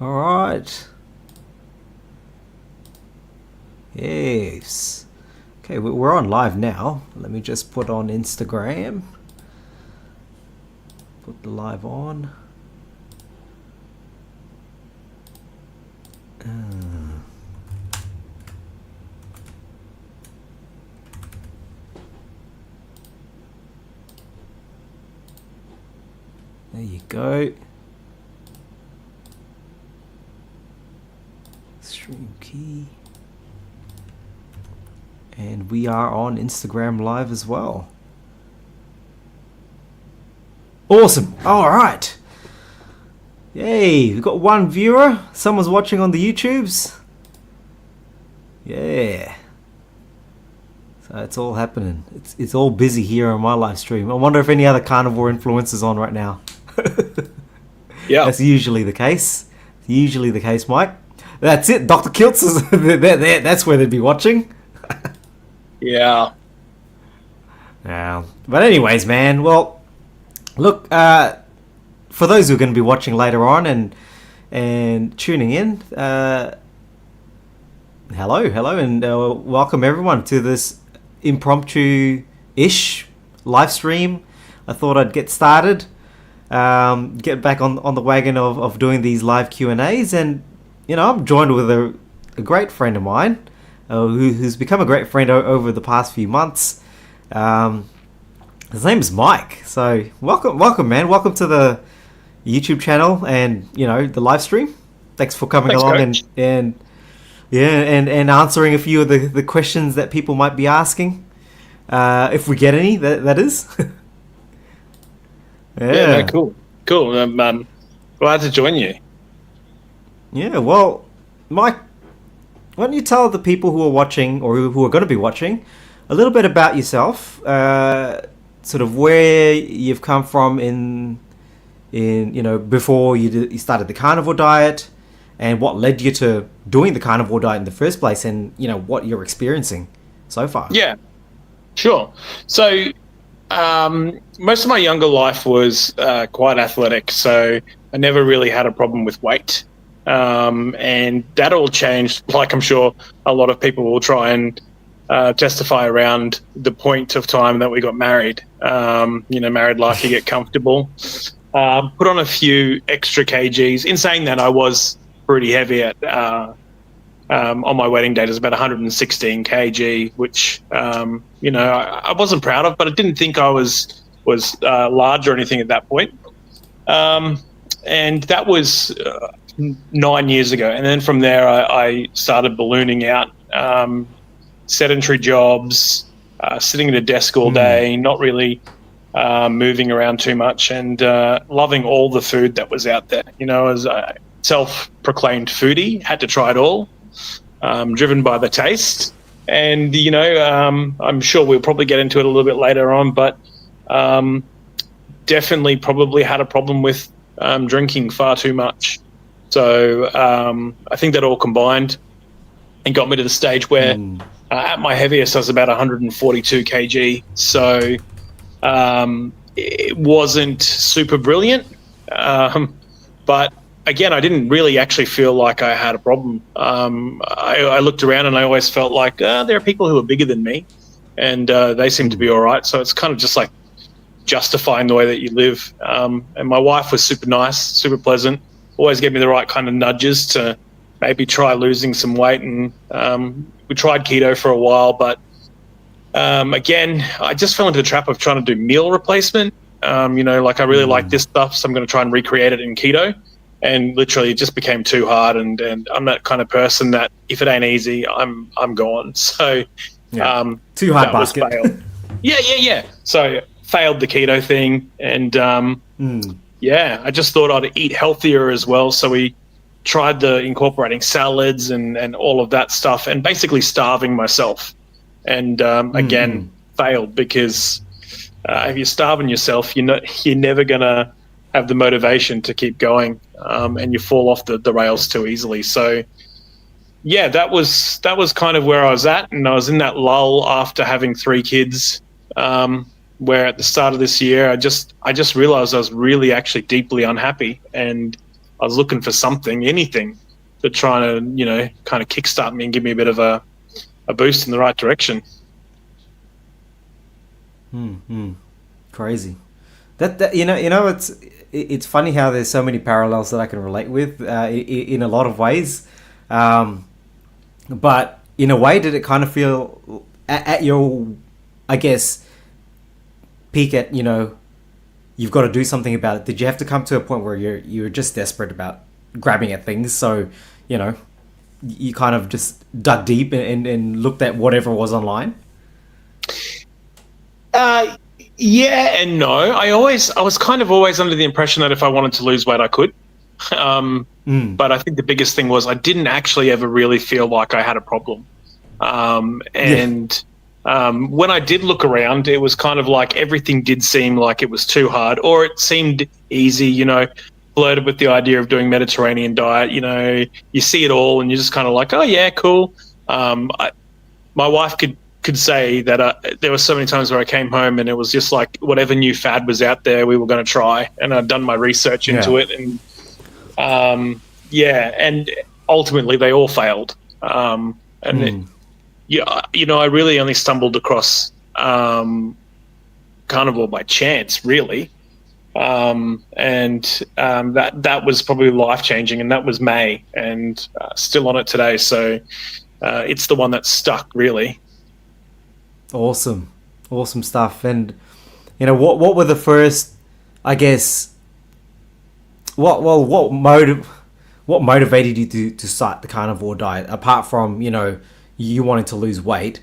All right. Yes. Okay, we're on live now. Let me just put on Instagram. Put the live on. There you go. Stream key. And we are on Instagram Live as well. Awesome. All right. Yay. We've got one viewer. Someone's watching on the YouTubes. Yeah. So it's all happening. It's all busy here on my live stream. I wonder if any other carnivore influencers on right now. Yeah. That's usually the case. Mike. That's it. Dr. Kiltz is there. That's where they'd be watching. Yeah. Yeah. But anyways, man. Well, look. For those who are going to be watching later on and tuning in, hello, and welcome everyone to this impromptu-ish live stream. I thought I'd get started, get back on the wagon of doing these live Q&As, and I'm joined with a great friend of mine who's become a great friend over the past few months. His name is Mike. So welcome, man. Welcome to the YouTube channel and the live stream. Thanks for coming along and answering a few of the questions that people might be asking, if we get any. That is. Yeah. No, cool. I'm glad to join you. Yeah. Well, Mike, why don't you tell the people who are watching or who are going to be watching a little bit about yourself, sort of where you've come from in before you started the carnivore diet, and what led you to doing the carnivore diet in the first place, and what you're experiencing so far. Yeah, sure. So most of my younger life was quite athletic, so I never really had a problem with weight. And that all changed, like I'm sure a lot of people will try and testify, around the point of time that we got married. Married life, you get comfortable. Put on a few extra kgs. In saying that, I was pretty heavy at on my wedding date. It was about 116 kg, which I wasn't proud of, but I didn't think I was large or anything at that point. And that was 9 years ago. And then from there, I started ballooning out. Sedentary jobs, sitting at a desk all day, not really moving around too much, and loving all the food that was out there. As a self-proclaimed foodie, had to try it all, driven by the taste. And, I'm sure we'll probably get into it a little bit later on, but definitely probably had a problem with drinking far too much. So I think that all combined and got me to the stage where at my heaviest I was about 142 kg. So it wasn't super brilliant. But again, I didn't really actually feel like I had a problem. I looked around and I always felt like there are people who are bigger than me, and they seem to be all right. So it's kind of just like justifying the way that you live. And my wife was super nice, super pleasant, always gave me the right kind of nudges to maybe try losing some weight. And we tried keto for a while, but again, I just fell into the trap of trying to do meal replacement. I really like this stuff, so I'm going to try and recreate it in keto. And literally, it just became too hard. And I'm that kind of person that if it ain't easy, I'm gone. So too hard basket. Failed. Yeah. So failed the keto thing, and I just thought I'd eat healthier as well. So we tried the incorporating salads and all of that stuff, and basically starving myself. And again, failed, because if you're starving yourself, you're never gonna have the motivation to keep going, and you fall off the rails too easily. So yeah, that was kind of where I was at, and I was in that lull after having 3 kids, where at the start of this year I just realized I was really actually deeply unhappy, and I was looking for something, anything, to try to, kind of kickstart me and give me a bit of a boost in the right direction. Crazy. That it's funny how there's so many parallels that I can relate with in a lot of ways, but in a way, did it kind of feel at your, I guess, peak at you've got to do something about it? Did you have to come to a point where you're just desperate about grabbing at things, so you kind of just dug deep and looked at whatever was online? Yeah and no. I was kind of always under the impression that if I wanted to lose weight, I could. But I think the biggest thing was I didn't actually ever really feel like I had a problem. When I did look around, it was kind of like everything did seem like it was too hard, or it seemed easy, flirted with the idea of doing Mediterranean diet. You see it all and you're just kind of like, oh yeah, cool. My wife could say that there were so many times where I came home and it was just like whatever new fad was out there, we were going to try, and I'd done my research into it, and and ultimately they all failed. I really only stumbled across Carnivore by chance, really. That was probably life-changing, and that was May, and still on it today. So it's the one that's stuck, really. Awesome stuff. And what were the first, I guess, what motivated you to start the carnivore diet, apart from you wanting to lose weight?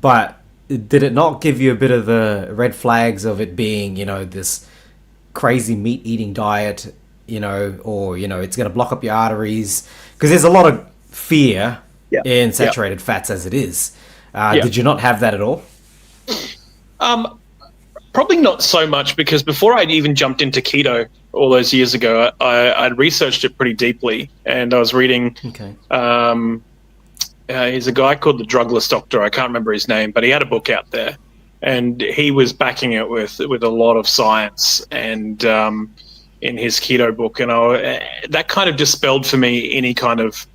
But did it not give you a bit of the red flags of it being this crazy meat eating diet, or it's going to block up your arteries? Because there's a lot of fear in saturated fats as it is. Did you not have that at all? Probably not so much, because before I'd even jumped into keto all those years ago, I'd researched it pretty deeply, and I was reading. Okay. He's a guy called the Drugless Doctor. I can't remember his name, but he had a book out there, and he was backing it with a lot of science, and in his keto book, and that kind of dispelled for me any kind of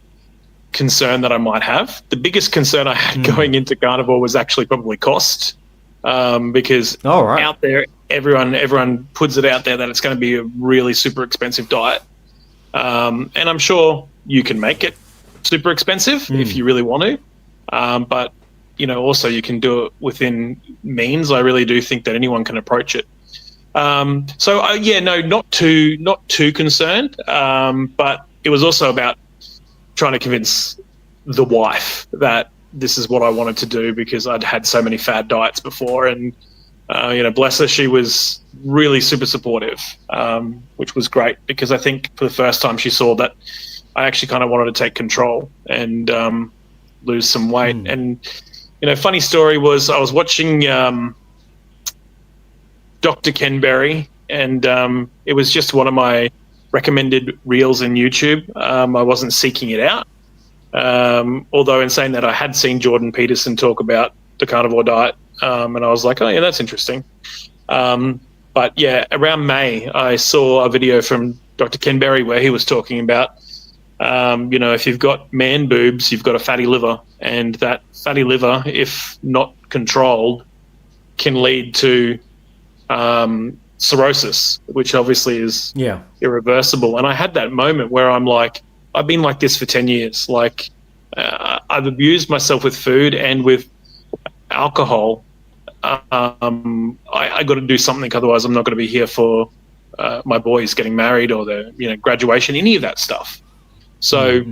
concern that I might have. The biggest concern I had going into carnivore was actually probably cost, because out there, everyone puts it out there that it's going to be a really super expensive diet, and I'm sure you can make it super expensive if you really want to, but also you can do it within means. I really do think that anyone can approach it. Not too concerned, but it was also about trying to convince the wife that this is what I wanted to do, because I'd had so many fad diets before, and bless her, she was really super supportive, which was great, because I think for the first time she saw that I actually kind of wanted to take control and lose some weight. And funny story was, I was watching Dr. Ken Berry, and it was just one of my recommended reels in YouTube. I wasn't seeking it out. Although in saying that, I had seen Jordan Peterson talk about the carnivore diet, and I was like, oh yeah, that's interesting. But yeah, around May, I saw a video from Dr. Ken Berry where he was talking about, if you've got man boobs, you've got a fatty liver, and that fatty liver, if not controlled, can lead to cirrhosis, which obviously is irreversible. And I had that moment where I'm like, I've been like this for 10 years. Like, I've abused myself with food and with alcohol. I got to do something, otherwise I'm not going to be here for my boys getting married or their graduation, any of that stuff. So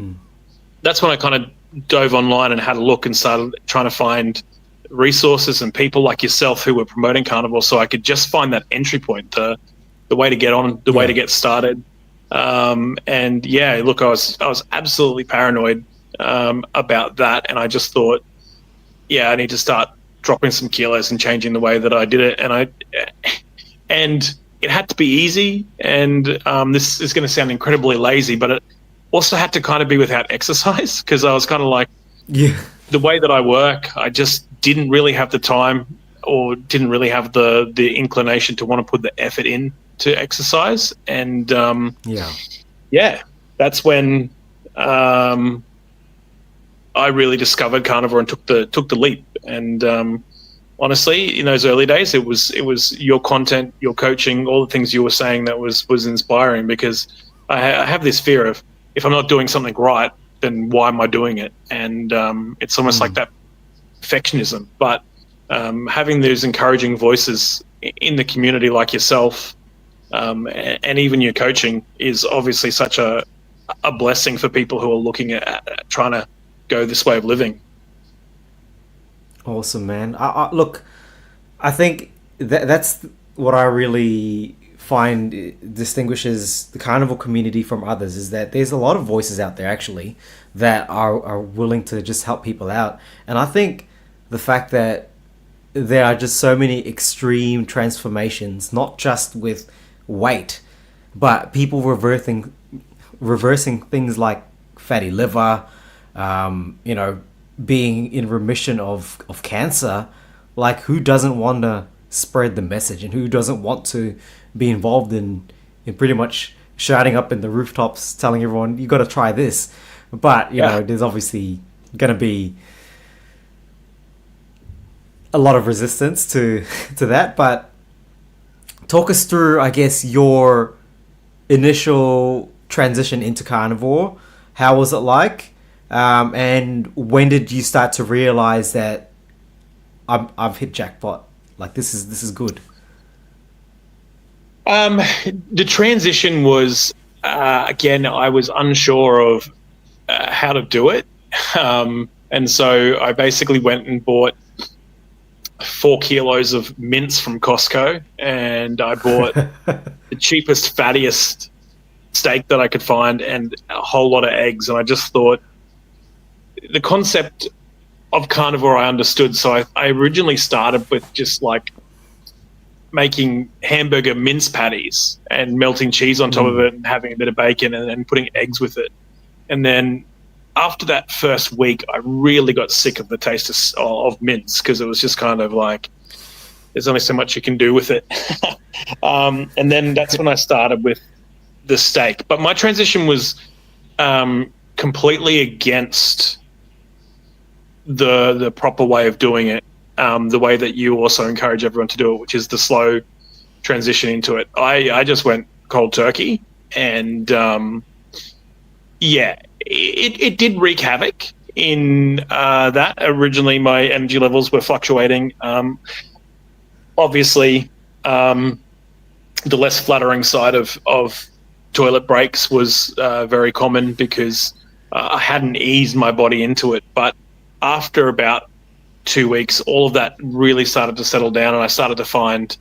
that's when I kind of dove online and had a look and started trying to find resources and people like yourself who were promoting carnivore, so I could just find that entry point, the way to get on, the way to get started. And yeah, look, I was absolutely paranoid about that, and I just thought, I need to start dropping some kilos and changing the way that I did it. And it had to be easy, and this is going to sound incredibly lazy, but it also had to kind of be without exercise, because I was kind of like, the way that I work, I just didn't really have the time, or didn't really have the inclination to want to put the effort in to exercise. And that's when I really discovered carnivore and took the leap. And honestly, in those early days, it was your content, your coaching, all the things you were saying that was inspiring, because I have this fear of, if I'm not doing something right, then why am I doing it? And it's almost like that perfectionism. But having those encouraging voices in the community like yourself, and even your coaching, is obviously such a blessing for people who are looking at trying to go this way of living. Awesome, man. Look, I think that's what I really find distinguishes the carnivore community from others, is that there's a lot of voices out there actually that are willing to just help people out. And I think the fact that there are just so many extreme transformations, not just with weight, but people reversing things like fatty liver, being in remission of cancer. Like, who doesn't want to spread the message, and who doesn't want to be involved in pretty much shouting up in the rooftops, telling everyone, you got to try this. But, you know, there's obviously going to be a lot of resistance to that. But talk us through, I guess, your initial transition into carnivore. How was it like? And when did you start to realize that I've hit jackpot? Like, this is good. The transition was, again, I was unsure of how to do it. And so I basically went and bought 4 kilos of mince from Costco, and I bought the cheapest, fattiest steak that I could find, and a whole lot of eggs. And I just thought, the concept of carnivore I understood. So I originally started with just like making hamburger mince patties and melting cheese on top of it and having a bit of bacon and then putting eggs with it. And then after that first week, I really got sick of the taste of mince, because it was just kind of like, there's only so much you can do with it. And then that's when I started with the steak. But my transition was completely against the proper way of doing it, the way that you also encourage everyone to do it, which is the slow transition into it. I just went cold turkey, and it did wreak havoc in that. Originally, my energy levels were fluctuating. Obviously, the less flattering side of toilet breaks was very common, because I hadn't eased my body into it. But after about 2 weeks, all of that really started to settle down, and I started to find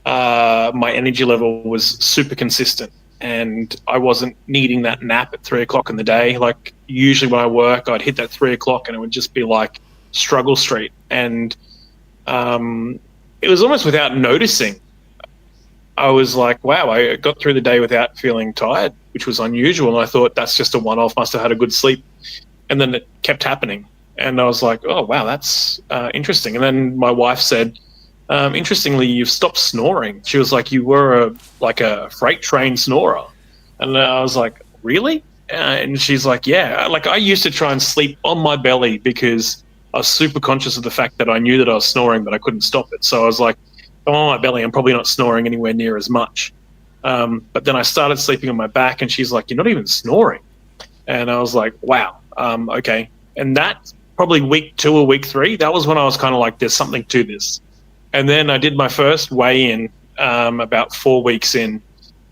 my energy level was super consistent, and I wasn't needing that nap at 3 o'clock in the day. Like, usually when I work, I'd hit that 3 o'clock and it would just be like struggle street. And it was almost without noticing. I was like, wow, I got through the day without feeling tired, which was unusual. And I thought, that's just a one-off, must have had a good sleep. And then it kept happening. And I was like, oh, wow, that's interesting. And then my wife said, interestingly, you've stopped snoring. She was like, you were a freight train snorer. And I was like, really? And she's like, yeah. Like, I used to try and sleep on my belly, because I was super conscious of the fact that I knew that I was snoring, but I couldn't stop it. So I was like, I'm on my belly, I'm probably not snoring anywhere near as much. But then I started sleeping on my back, and she's like, you're not even snoring. And I was like, wow, okay. And that probably week 2 or week 3, that was when I was kind of like, there's something to this. And then I did my first weigh-in about 4 weeks in,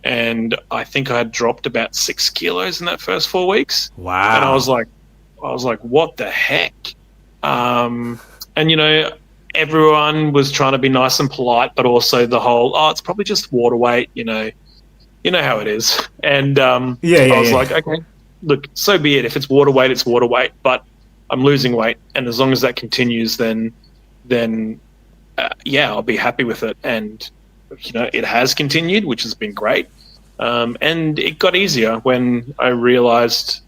and I think I had dropped about 6 kilos in that first 4 weeks. Wow. And I was like, what the heck? And, you know, everyone was trying to be nice and polite, but also the whole, it's probably just water weight, you know how it is. And I was like, okay, look, so be it. If it's water weight, it's water weight, but I'm losing weight. And as long as that continues, then I'll be happy with it. And, you know, it has continued, which has been great. And it got easier when I realized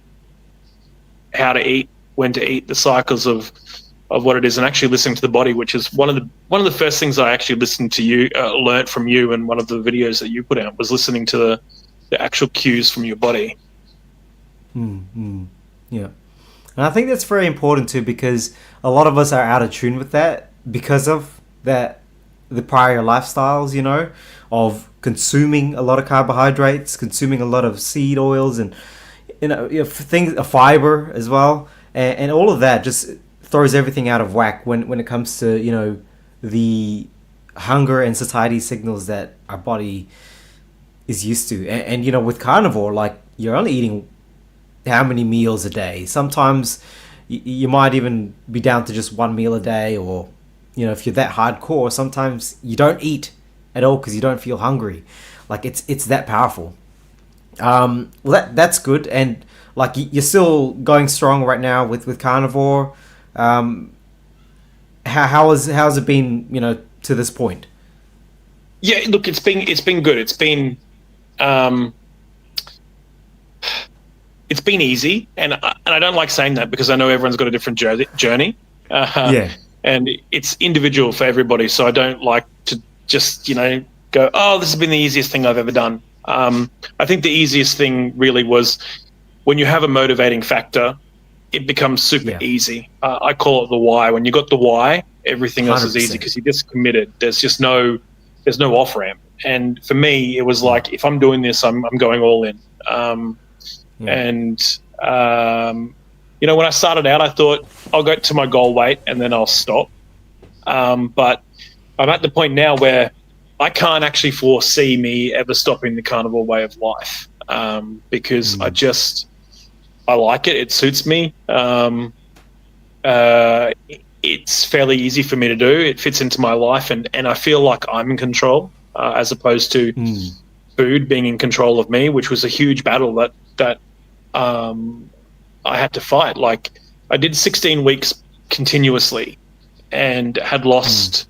how to eat, when to eat, the cycles of what it is, and actually listening to the body, which is one of the first things I actually listened to you, learnt from you, and one of the videos that you put out was listening to the actual cues from your body. Yeah. And I think that's very important too, because a lot of us are out of tune with that because of that, the prior lifestyles, of consuming a lot of carbohydrates, consuming a lot of seed oils, and things, a fiber as well, and all of that just throws everything out of whack when it comes to the hunger and satiety signals that our body is used to. And with carnivore, like, you're only eating how many meals a day. Sometimes you might even be down to just one meal a day, or if you're that hardcore, sometimes you don't eat at all because you don't feel hungry. Like, it's that powerful. Well, that's good. And like, you're still going strong right now with carnivore. How's it been, to this point? Yeah, look, it's been good. It's been easy, and I don't like saying that because I know everyone's got a different journey. Yeah. And it's individual for everybody. So I don't like to just go, oh, this has been the easiest thing I've ever done. I think the easiest thing really was when you have a motivating factor, it becomes super easy. I call it the why. When you got the why, everything else is easy because you're just committed. There's no off ramp. And for me, it was like, if I'm doing this, I'm going all in. And when I started out, I thought I'll go to my goal weight and then I'll stop. But I'm at the point now where I can't actually foresee me ever stopping the carnivore way of life, because I like it. It suits me. It's fairly easy for me to do. It fits into my life, and I feel like I'm in control, as opposed to food being in control of me, which was a huge battle that I had to fight. Like, I did 16 weeks continuously and had lost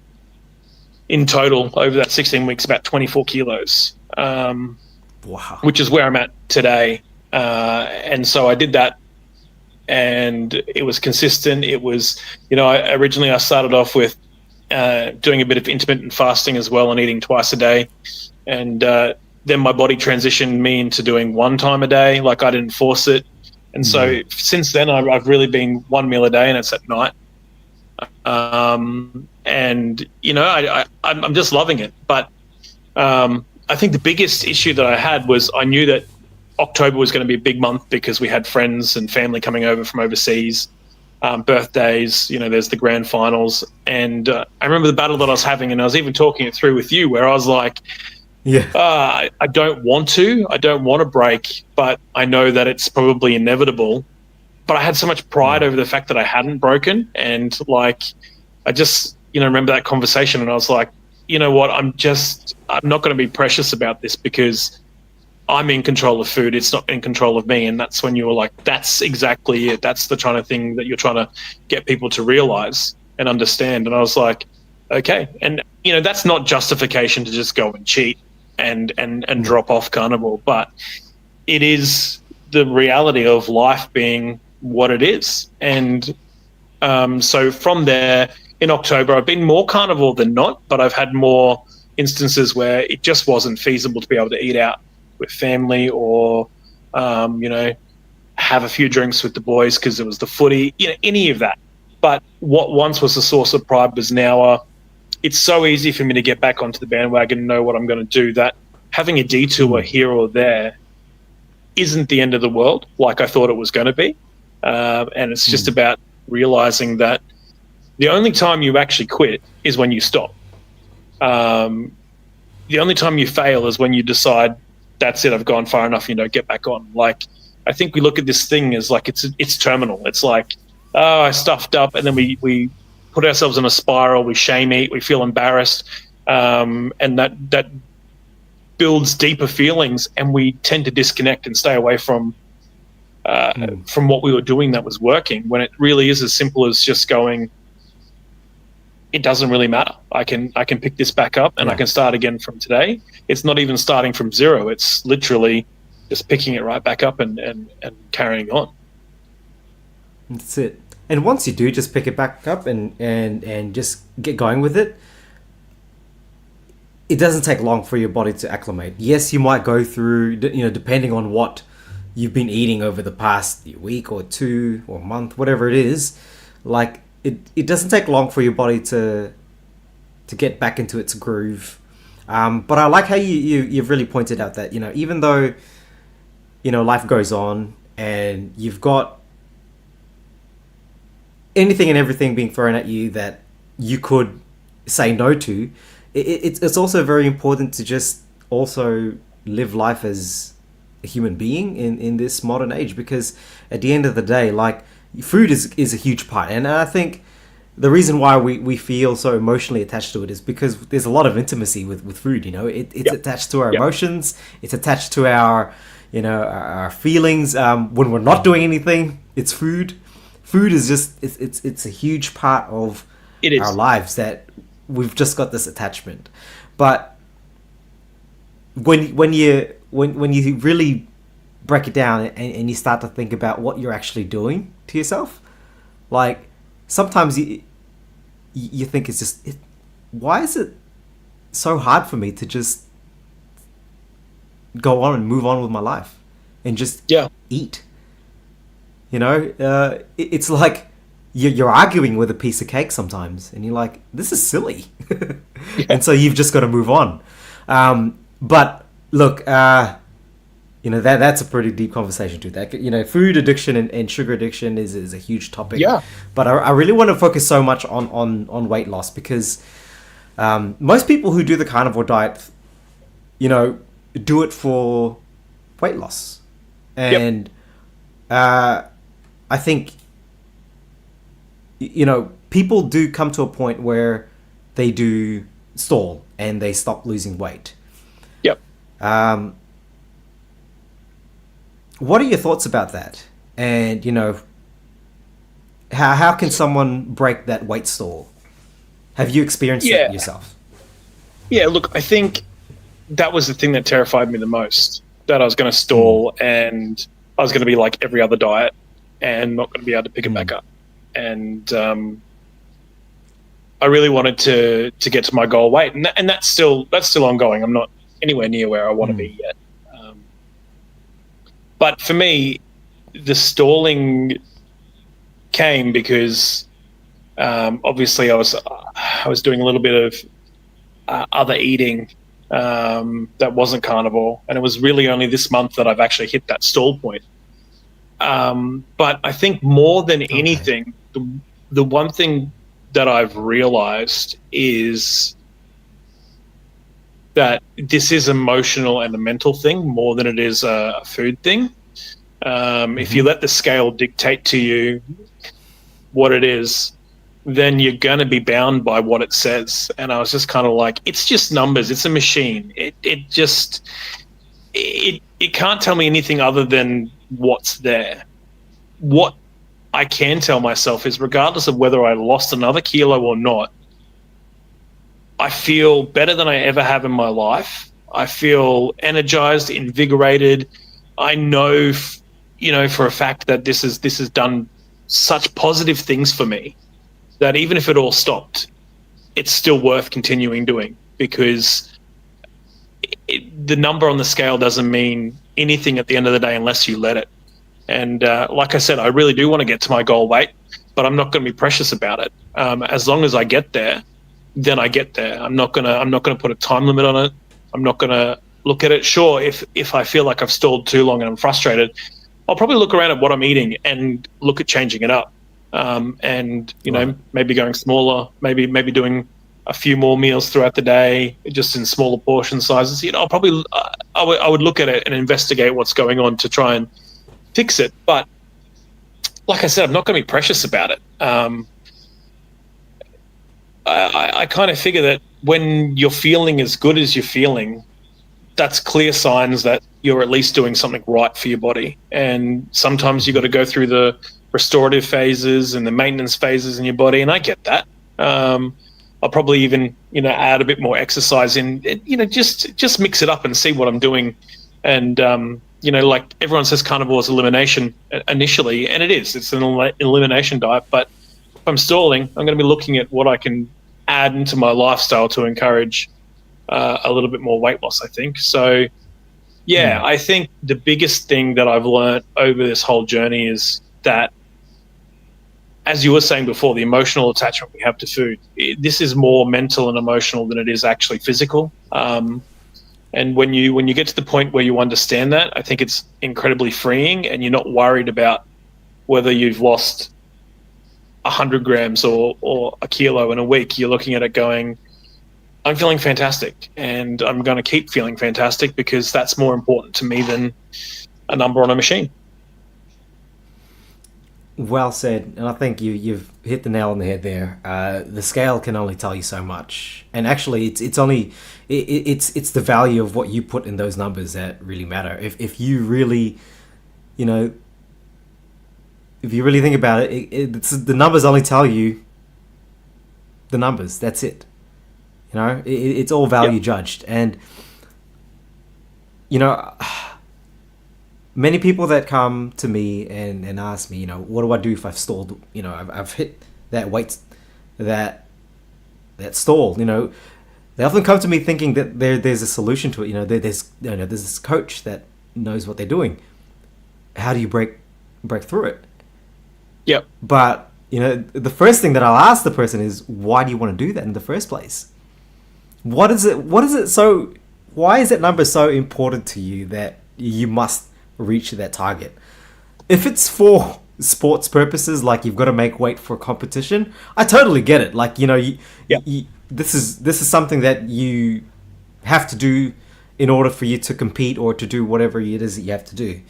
in total over that 16 weeks about 24 kilos, wow, which is where I'm at today. And so I did that, and it was consistent. It was, originally I started off with doing a bit of intermittent fasting as well and eating twice a day. And then my body transitioned me into doing one time a day. Like, I didn't force it. And so since then, I've really been one meal a day, and it's at night. And, I'm just loving it. But I think the biggest issue that I had was I knew that October was going to be a big month because we had friends and family coming over from overseas, birthdays, there's the grand finals. And I remember the battle that I was having, and I was even talking it through with you, where I was like, I don't want to break, but I know that it's probably inevitable. But I had so much pride over the fact that I hadn't broken. And like, I just, remember that conversation, and I was like, you know what, I'm not going to be precious about this because I'm in control of food. It's not in control of me. And that's when you were like, that's exactly it. That's the kind of thing that you're trying to get people to realize and understand. And I was like, okay. And, that's not justification to just go and cheat and drop off carnivore, but it is the reality of life being what it is. And so from there, in October, I've been more carnivore than not, but I've had more instances where it just wasn't feasible to be able to eat out with family or, have a few drinks with the boys because it was the footy, any of that. But what once was a source of pride was now it's so easy for me to get back onto the bandwagon and know what I'm going to do, that having a detour here or there isn't the end of the world like I thought it was going to be. And it's just about realizing that the only time you actually quit is when you stop. The only time you fail is when you decide, that's it, I've gone far enough, get back on. Like, I think we look at this thing as like it's terminal. It's like, oh, I stuffed up, and then we put ourselves in a spiral, we shame eat, we feel embarrassed, and that builds deeper feelings, and we tend to disconnect and stay away from what we were doing that was working, when it really is as simple as just going, it doesn't really matter. I can pick this back up and I can start again from today. It's not even starting from zero. It's literally just picking it right back up and carrying on. That's it. And once you do just pick it back up and just get going with it, it doesn't take long for your body to acclimate. Yes, you might go through, depending on what you've been eating over the past week or two or month, whatever it is, like it doesn't take long for your body to get back into its groove. But I like how you've really pointed out that, even though, life goes on and you've got anything and everything being thrown at you that you could say no to, it's also very important to just also live life as a human being in this modern age, because at the end of the day, like, food is a huge part. And I think the reason why we feel so emotionally attached to it is because there's a lot of intimacy with food. It's attached to our emotions. It's attached to our our feelings. When we're not doing anything, it's food. Food is just it's a huge part of our lives that we've just got this attachment. But when you really break it down and you start to think about what you're actually doing to yourself, like, sometimes you think it's just why is it so hard for me to just go on and move on with my life and just eat? It's like you're arguing with a piece of cake sometimes, and you're like, this is silly. And so you've just got to move on. But look, that's a pretty deep conversation too. That food addiction and sugar addiction is a huge topic. Yeah. But I really want to focus so much on weight loss, because most people who do the carnivore diet, do it for weight loss, and I think people do come to a point where they do stall and they stop losing weight. Yep. What are your thoughts about that? And how can someone break that weight stall? Have you experienced that yourself? Yeah, look, I think that was the thing that terrified me the most, that I was going to stall and I was going to be like every other diet and not going to be able to pick it back up. And I really wanted to get to my goal weight, and that's still ongoing. I'm not anywhere near where I want to be yet. But for me, the stalling came because obviously I was doing a little bit of other eating that wasn't carnivore, and it was really only this month that I've actually hit that stall point. But I think more than anything, the one thing that I've realized is that this is emotional and a mental thing more than it is a food thing. If you let the scale dictate to you what it is, then you're going to be bound by what it says. And I was just kind of like, it's just numbers. It's a machine. It can't tell me anything other than what's there. What I can tell myself is, regardless of whether I lost another kilo or not, I feel better than I ever have in my life. I feel energized, invigorated. I know, for a fact that this has done such positive things for me that even if it all stopped, it's still worth continuing doing, because the number on the scale doesn't mean anything at the end of the day unless you let it. And like I said, I really do want to get to my goal weight, but I'm not going to be precious about it. As long as I get there, then I get there. I'm not gonna put a time limit on it. I'm not gonna look at it. Sure, if I feel like I've stalled too long and I'm frustrated, I'll probably look around at what I'm eating and look at changing it up. And maybe going smaller, maybe doing a few more meals throughout the day, just in smaller portion sizes. I'll probably I would look at it and investigate what's going on to try and fix it. But like I said, I'm not going to be precious about it. I kind of figure that when you're feeling as good as you're feeling, that's clear signs that you're at least doing something right for your body. And sometimes you got to go through the restorative phases and the maintenance phases in your body, and I get that. I'll probably even add a bit more exercise in, just mix it up and see what I'm doing. And like everyone says, carnivore is elimination initially, and it's an elimination diet. But if I'm stalling, I'm going to be looking at what I can add into my lifestyle to encourage a little bit more weight loss, I think. So Yeah, I think the biggest thing that I've learned over this whole journey is that, as you were saying before, the emotional attachment we have to food, this is more mental and emotional than it is actually physical. And when you get to the point where you understand that, I think it's incredibly freeing, and you're not worried about whether you've lost 100 grams or a kilo in a week. You're looking at it going, I'm feeling fantastic, and I'm going to keep feeling fantastic because that's more important to me than a number on a machine. Well said, and I think you've hit the nail on the head there. The scale can only tell you so much, and actually, it's the value of what you put in those numbers that really matter. If you really, if you really think about it, it's the numbers only tell you the numbers. That's it. It's all value judged, and many people that come to me and ask me, what do I do if I've stalled? I've hit that weight, that stall. They often come to me thinking that there's a solution to it. There's this coach that knows what they're doing. How do you break through it? Yep. But the first thing that I'll ask the person is, why do you want to do that in the first place? What is it so? Why is that number so important to you that you must reach that target? If it's for sports purposes, like you've got to make weight for competition, I totally get it. Like this is something that you have to do in order for you to compete or to do whatever it is that you have to do.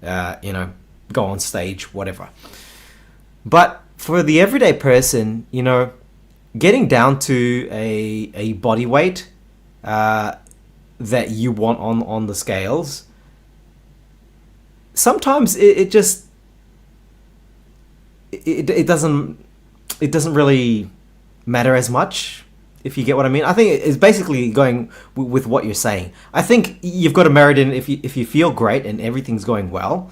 Go on stage, whatever. But for the everyday person, getting down to a body weight that you want on the scales, sometimes it doesn't really matter as much, if you get what I mean. I think it's basically going with what you're saying. I think you've got to marry it in if you feel great and everything's going well.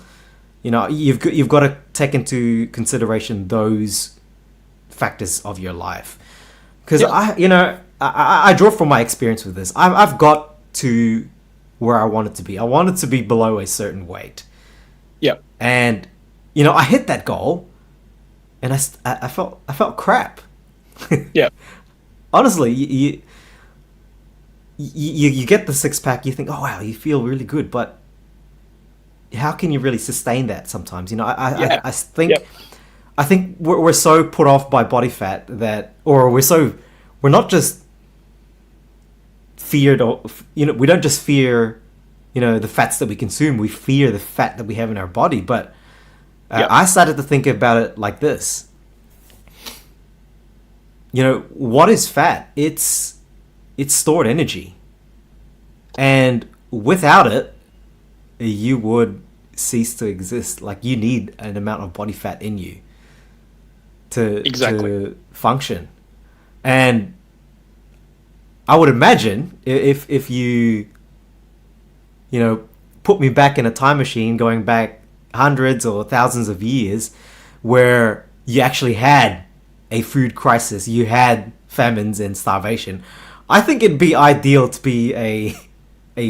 You've got to take into consideration those factors of your life. Because I draw from my experience with this. I've got to where I want it to be. I want it to be below a certain weight. Yep. And I hit that goal, and I felt crap. Yeah. Honestly, you get the six pack. You think, oh wow, you feel really good, but how can you really sustain that? Sometimes, I think. Yep. I think we're so put off by body fat we're not just feared, or we don't just fear, the fats that we consume. We fear the fat that we have in our body. But I started to think about it like this. What is fat? It's stored energy, and without it, you would cease to exist. Like, you need an amount of body fat in you to function. And I would imagine if you put me back in a time machine going back hundreds or thousands of years, where you actually had a food crisis, you had famines and starvation, I think it'd be ideal to be a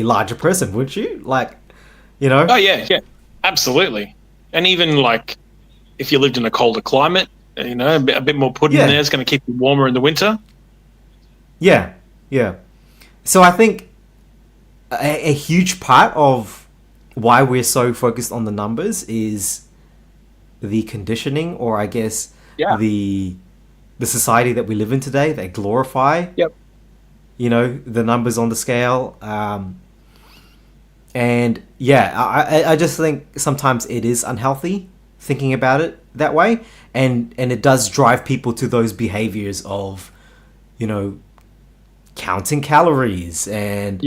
larger person, wouldn't you? Like, Oh yeah, absolutely. And even like if you lived in a colder climate, a bit more pudding in there is going to keep you warmer in the winter. Yeah. So I think a huge part of why we're so focused on the numbers is the conditioning, or I guess the society that we live in today, that glorify the numbers on the scale. And I just think sometimes it is unhealthy thinking about it that way, and it does drive people to those behaviors of counting calories and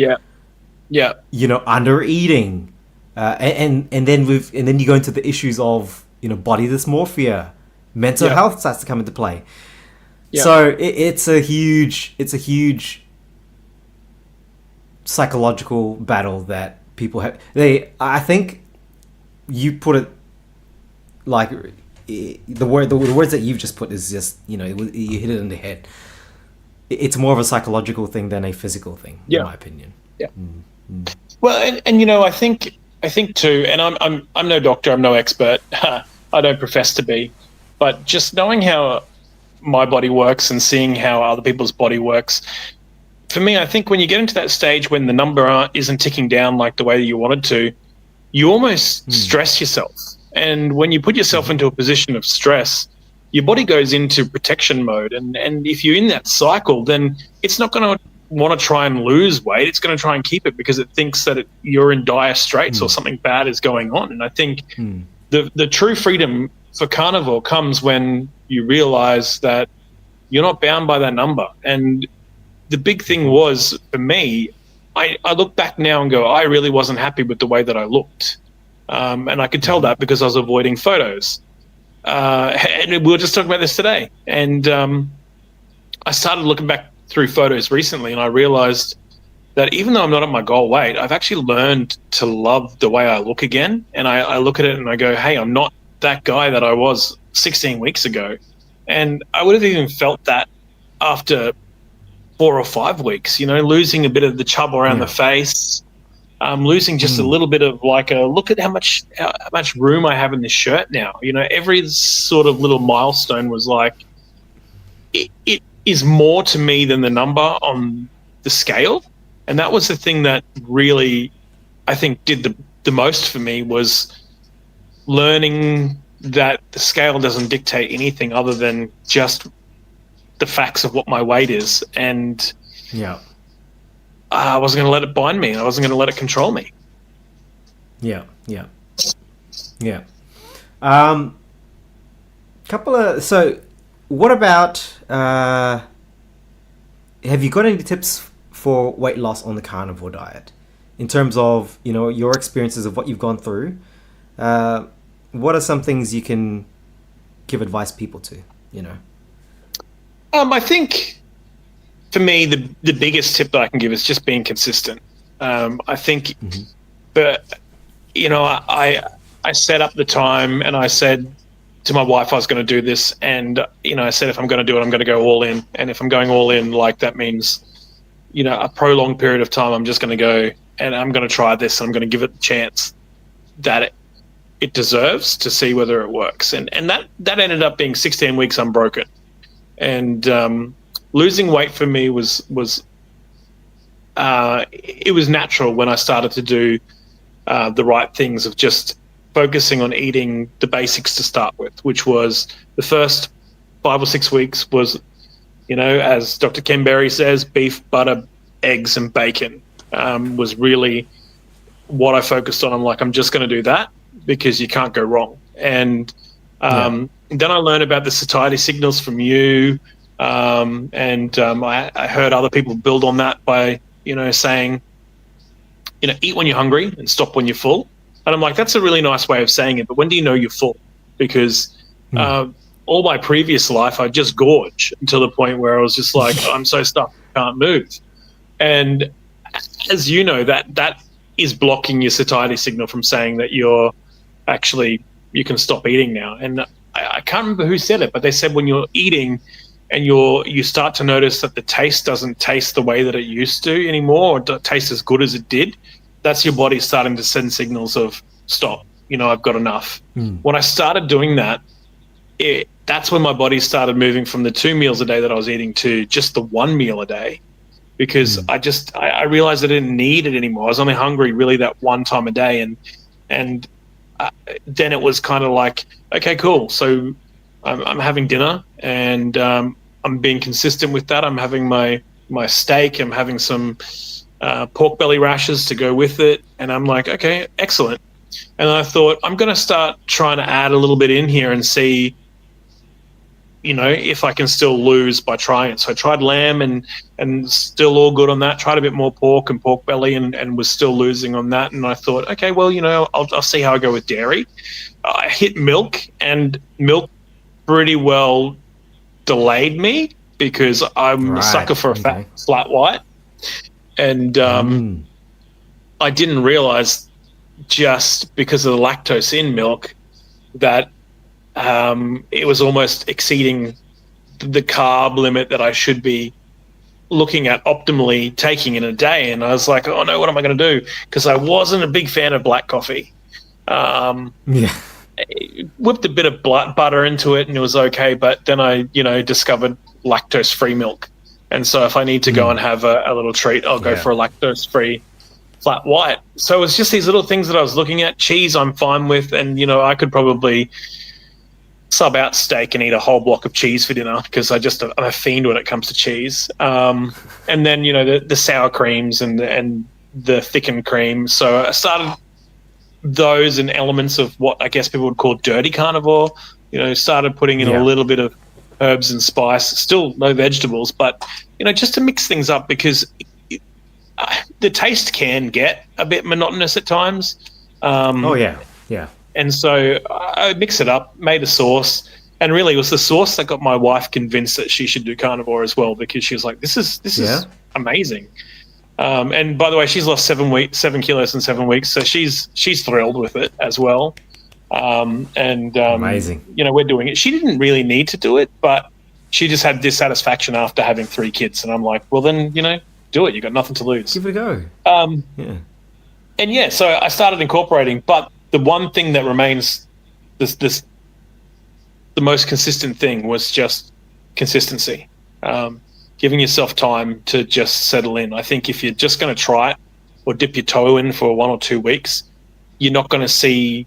under eating, and then you go into the issues of body dysmorphia, mental health starts to come into play. So it's a huge psychological battle that people have. I think you put it like the words that you've just put is just you hit it in the head. It's more of a psychological thing than a physical thing, in my opinion. Well, and I think too, and I'm no doctor, I'm no expert. I don't profess to be, but just knowing how my body works and seeing how other people's body works, for me, I think when you get into that stage when the number isn't ticking down like the way you wanted to, you almost stress yourself. And when you put yourself into a position of stress, your body goes into protection mode. And if you're in that cycle, then it's not going to want to try and lose weight. It's going to try and keep it because it thinks that you're in dire straits or something bad is going on. And I think the true freedom for carnivore comes when you realize that you're not bound by that number. And the big thing was, for me, I look back now and go, I really wasn't happy with the way that I looked. And I could tell that because I was avoiding photos. And we were just talking about this today. And I started looking back through photos recently, and I realized that even though I'm not at my goal weight, I've actually learned to love the way I look again. And I look at it and I go, hey, I'm not that guy that I was 16 weeks ago. And I would have even felt that after 4 or 5 weeks, losing a bit of the chub around the face, losing just a little bit of like a look at how much room I have in this shirt now. Every sort of little milestone was like, it is more to me than the number on the scale. And that was the thing that really, I think, did the most for me, was learning that the scale doesn't dictate anything other than just the facts of what my weight is. And I wasn't going to let it bind me. I wasn't going to let it control me. Yeah. So what about, have you got any tips for weight loss on the carnivore diet in terms of, your experiences of what you've gone through? What are some things you can give advice people to, I think for me, the biggest tip that I can give is just being consistent. I think that, I set up the time and I said to my wife I was going to do this, and, I said if I'm going to do it, I'm going to go all in. And if I'm going all in, like that means, a prolonged period of time, I'm just going to go and I'm going to try this. And I'm going to give it the chance that it deserves to see whether it works. And that ended up being 16 weeks unbroken. And losing weight for me was it was natural when I started to do the right things of just focusing on eating the basics to start with, which was the first 5 or 6 weeks was, as Dr. Ken Berry says, beef, butter, eggs, and bacon was really what I focused on. I'm like, I'm just going to do that because you can't go wrong. And then I learned about the satiety signals from you. I heard other people build on that by, saying, eat when you're hungry and stop when you're full. And I'm like, that's a really nice way of saying it. But when do you know you're full? Because all my previous life, I just gorge until the point where I was just like, I'm so stuffed, I can't move. And as you know, that is blocking your satiety signal from saying that you can stop eating now. And I can't remember who said it, but they said when you're eating and you start to notice that the taste doesn't taste the way that it used to anymore, or don't taste as good as it did, that's your body starting to send signals of stop, I've got enough. When I started doing that, that's when my body started moving from the 2 meals a day that I was eating to just the 1 meal a day, because I realized I didn't need it anymore. I was only hungry really that one time a day. And then it was kind of like, okay, cool. So I'm having dinner and I'm being consistent with that. I'm having my steak. I'm having some pork belly rashes to go with it. And I'm like, okay, excellent. And I thought, I'm going to start trying to add a little bit in here and see, if I can still lose by trying it. So I tried lamb and still all good on that. Tried a bit more pork and pork belly and was still losing on that. And I thought, okay, well, I'll see how I go with dairy. I hit milk, and milk pretty well delayed me because I'm a sucker for a flat white. And I didn't realize, just because of the lactose in milk, that it was almost exceeding the carb limit that I should be looking at optimally taking in a day, and I was like, oh no, what am I going to do? Because I wasn't a big fan of black coffee. Yeah. Whipped a bit of butter into it and it was okay, but then I discovered lactose free milk, and so if I need to go and have a little treat, I'll go for a lactose free flat white. So it's just these little things that I was looking at. Cheese I'm fine with, and I could probably sub out steak and eat a whole block of cheese for dinner, because I'm a fiend when it comes to cheese. And then the sour creams and the thickened cream. So I started those and elements of what I guess people would call dirty carnivore. Started putting in a little bit of herbs and spice, still no vegetables, but just to mix things up, because the taste can get a bit monotonous at times. Yeah. And so I mixed it up, made a sauce, and really it was the sauce that got my wife convinced that she should do carnivore as well, because she was like, "This is amazing." And by the way, she's lost 7 kilos in 7 weeks, so she's thrilled with it as well. Amazing. We're doing it. She didn't really need to do it, but she just had dissatisfaction after having 3 kids, and I'm like, well then, do it. You got nothing to lose. Give it a go. So I started incorporating, but the one thing that remains the most consistent thing was just consistency. Giving yourself time to just settle in. I think if you're just going to try it or dip your toe in for 1 or 2 weeks, you're not going to see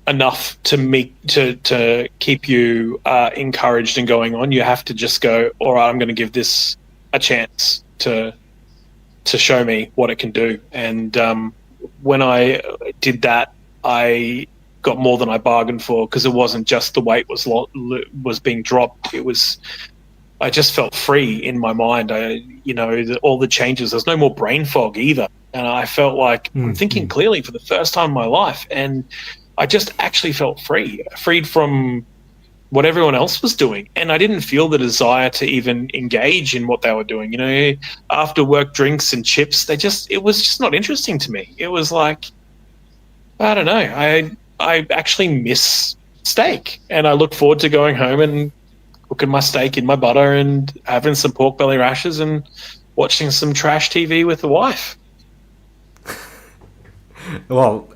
enough to keep you encouraged and going on. You have to just go, all right, I'm going to give this a chance to show me what it can do. And when I did that, I got more than I bargained for, because it wasn't just the weight was being dropped. I just felt free in my mind. All the changes. There's no more brain fog either, and I felt like I'm thinking clearly for the first time in my life. And I just actually felt freed from what everyone else was doing, and I didn't feel the desire to even engage in what they were doing. After work drinks and chips, it was just not interesting to me. It was like, I don't know. I actually miss steak, and I look forward to going home and cooking my steak in my butter and having some pork belly rashes and watching some trash TV with the wife. Well,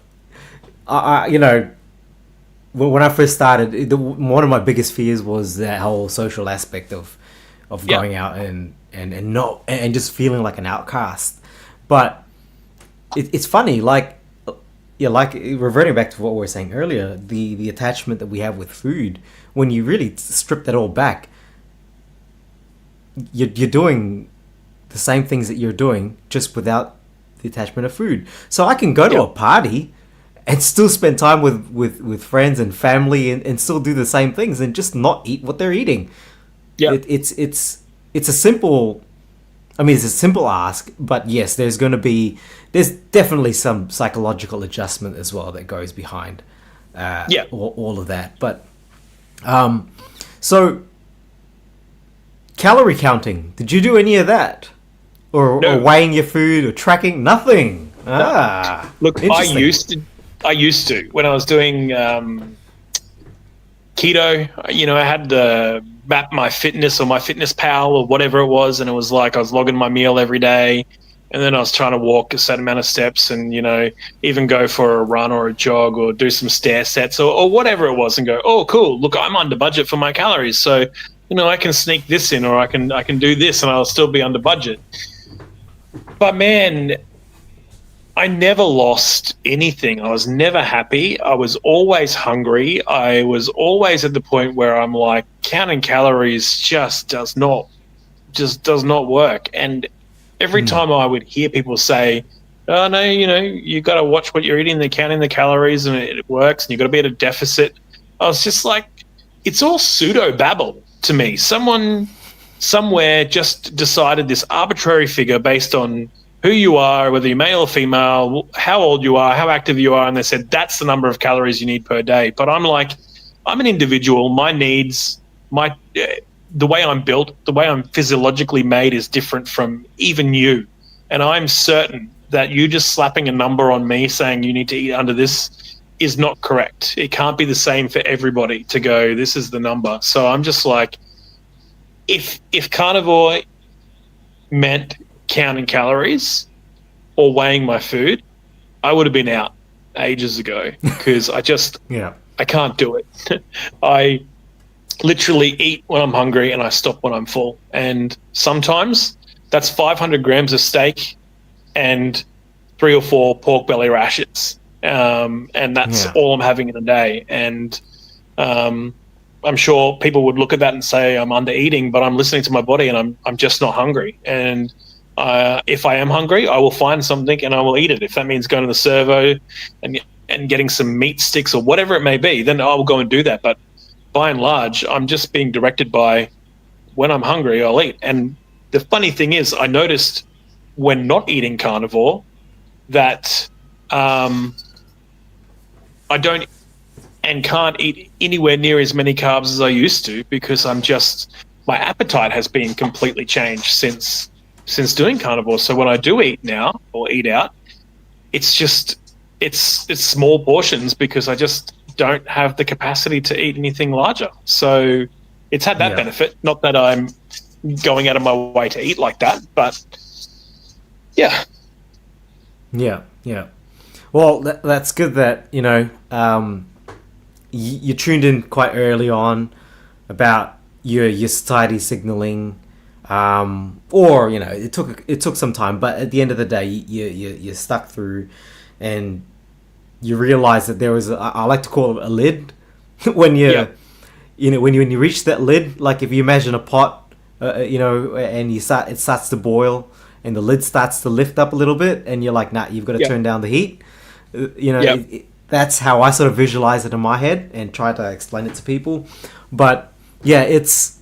when I first started, one of my biggest fears was that whole social aspect of going out and just feeling like an outcast. But it's funny, like reverting back to what we were saying earlier, the attachment that we have with food. When you really strip that all back, you're doing the same things that you're doing, just without the attachment of food. So I can go to a party and still spend time with friends and family and still do the same things and just not eat what they're eating. Yeah, it's a simple. I mean, it's a simple ask, but yes, there's definitely some psychological adjustment as well that goes behind all of that. But so calorie counting, did you do any of that? Or weighing your food or tracking? Nothing. Look, I used to when I was doing keto. I had the Map My Fitness or My Fitness Pal or whatever it was, and it was like I was logging my meal every day, and then I was trying to walk a certain amount of steps, and even go for a run or a jog or do some stair sets or whatever it was, and go, oh cool, look, I'm under budget for my calories, so I can sneak this in, or I can do this and I'll still be under budget. But man, I never lost anything. I was never happy. I was always hungry. I was always at the point where I'm like, counting calories just does not work. And every time I would hear people say, oh no, you got to watch what you're eating, they're counting the calories and it works and you got to be at a deficit. I was just like, it's all pseudo babble to me. Someone somewhere just decided this arbitrary figure based on who you are, whether you're male or female, how old you are, how active you are, and they said that's the number of calories you need per day. But I'm like, I'm an individual. My needs, the way I'm built, the way I'm physiologically made is different from even you. And I'm certain that you just slapping a number on me saying you need to eat under this is not correct. It can't be the same for everybody to go, this is the number. So I'm just like, if carnivore meant counting calories or weighing my food, I would have been out ages ago because Yeah. I can't do it. I literally eat when I'm hungry and I stop when I'm full. And sometimes that's 500 grams of steak and 3 or 4 pork belly rashers. And that's Yeah. all I'm having in a day. And I'm sure people would look at that and say I'm under eating, but I'm listening to my body and I'm just not hungry. And if I am hungry, I will find something and I will eat it. If that means going to the servo and getting some meat sticks or whatever it may be, then I will go and do that. But by and large, I'm just being directed by when I'm hungry, I'll eat. And the funny thing is, I noticed when not eating carnivore that I don't and can't eat anywhere near as many carbs as I used to because my appetite has been completely changed since doing carnivore. So when I do eat now or eat out, it's small portions because I just don't have the capacity to eat anything larger. So it's had that benefit. Not that I'm going out of my way to eat like that, but yeah. Yeah. Well, that's good that, you tuned in quite early on about your satiety signaling, or it took some time, but at the end of the day, you stuck through, and you realize that there was I like to call it a lid when when you reach that lid, like if you imagine a pot, and it starts to boil, and the lid starts to lift up a little bit, and you're like, nah, you've got to turn down the heat. That's how I sort of visualize it in my head and try to explain it to people. But yeah, it's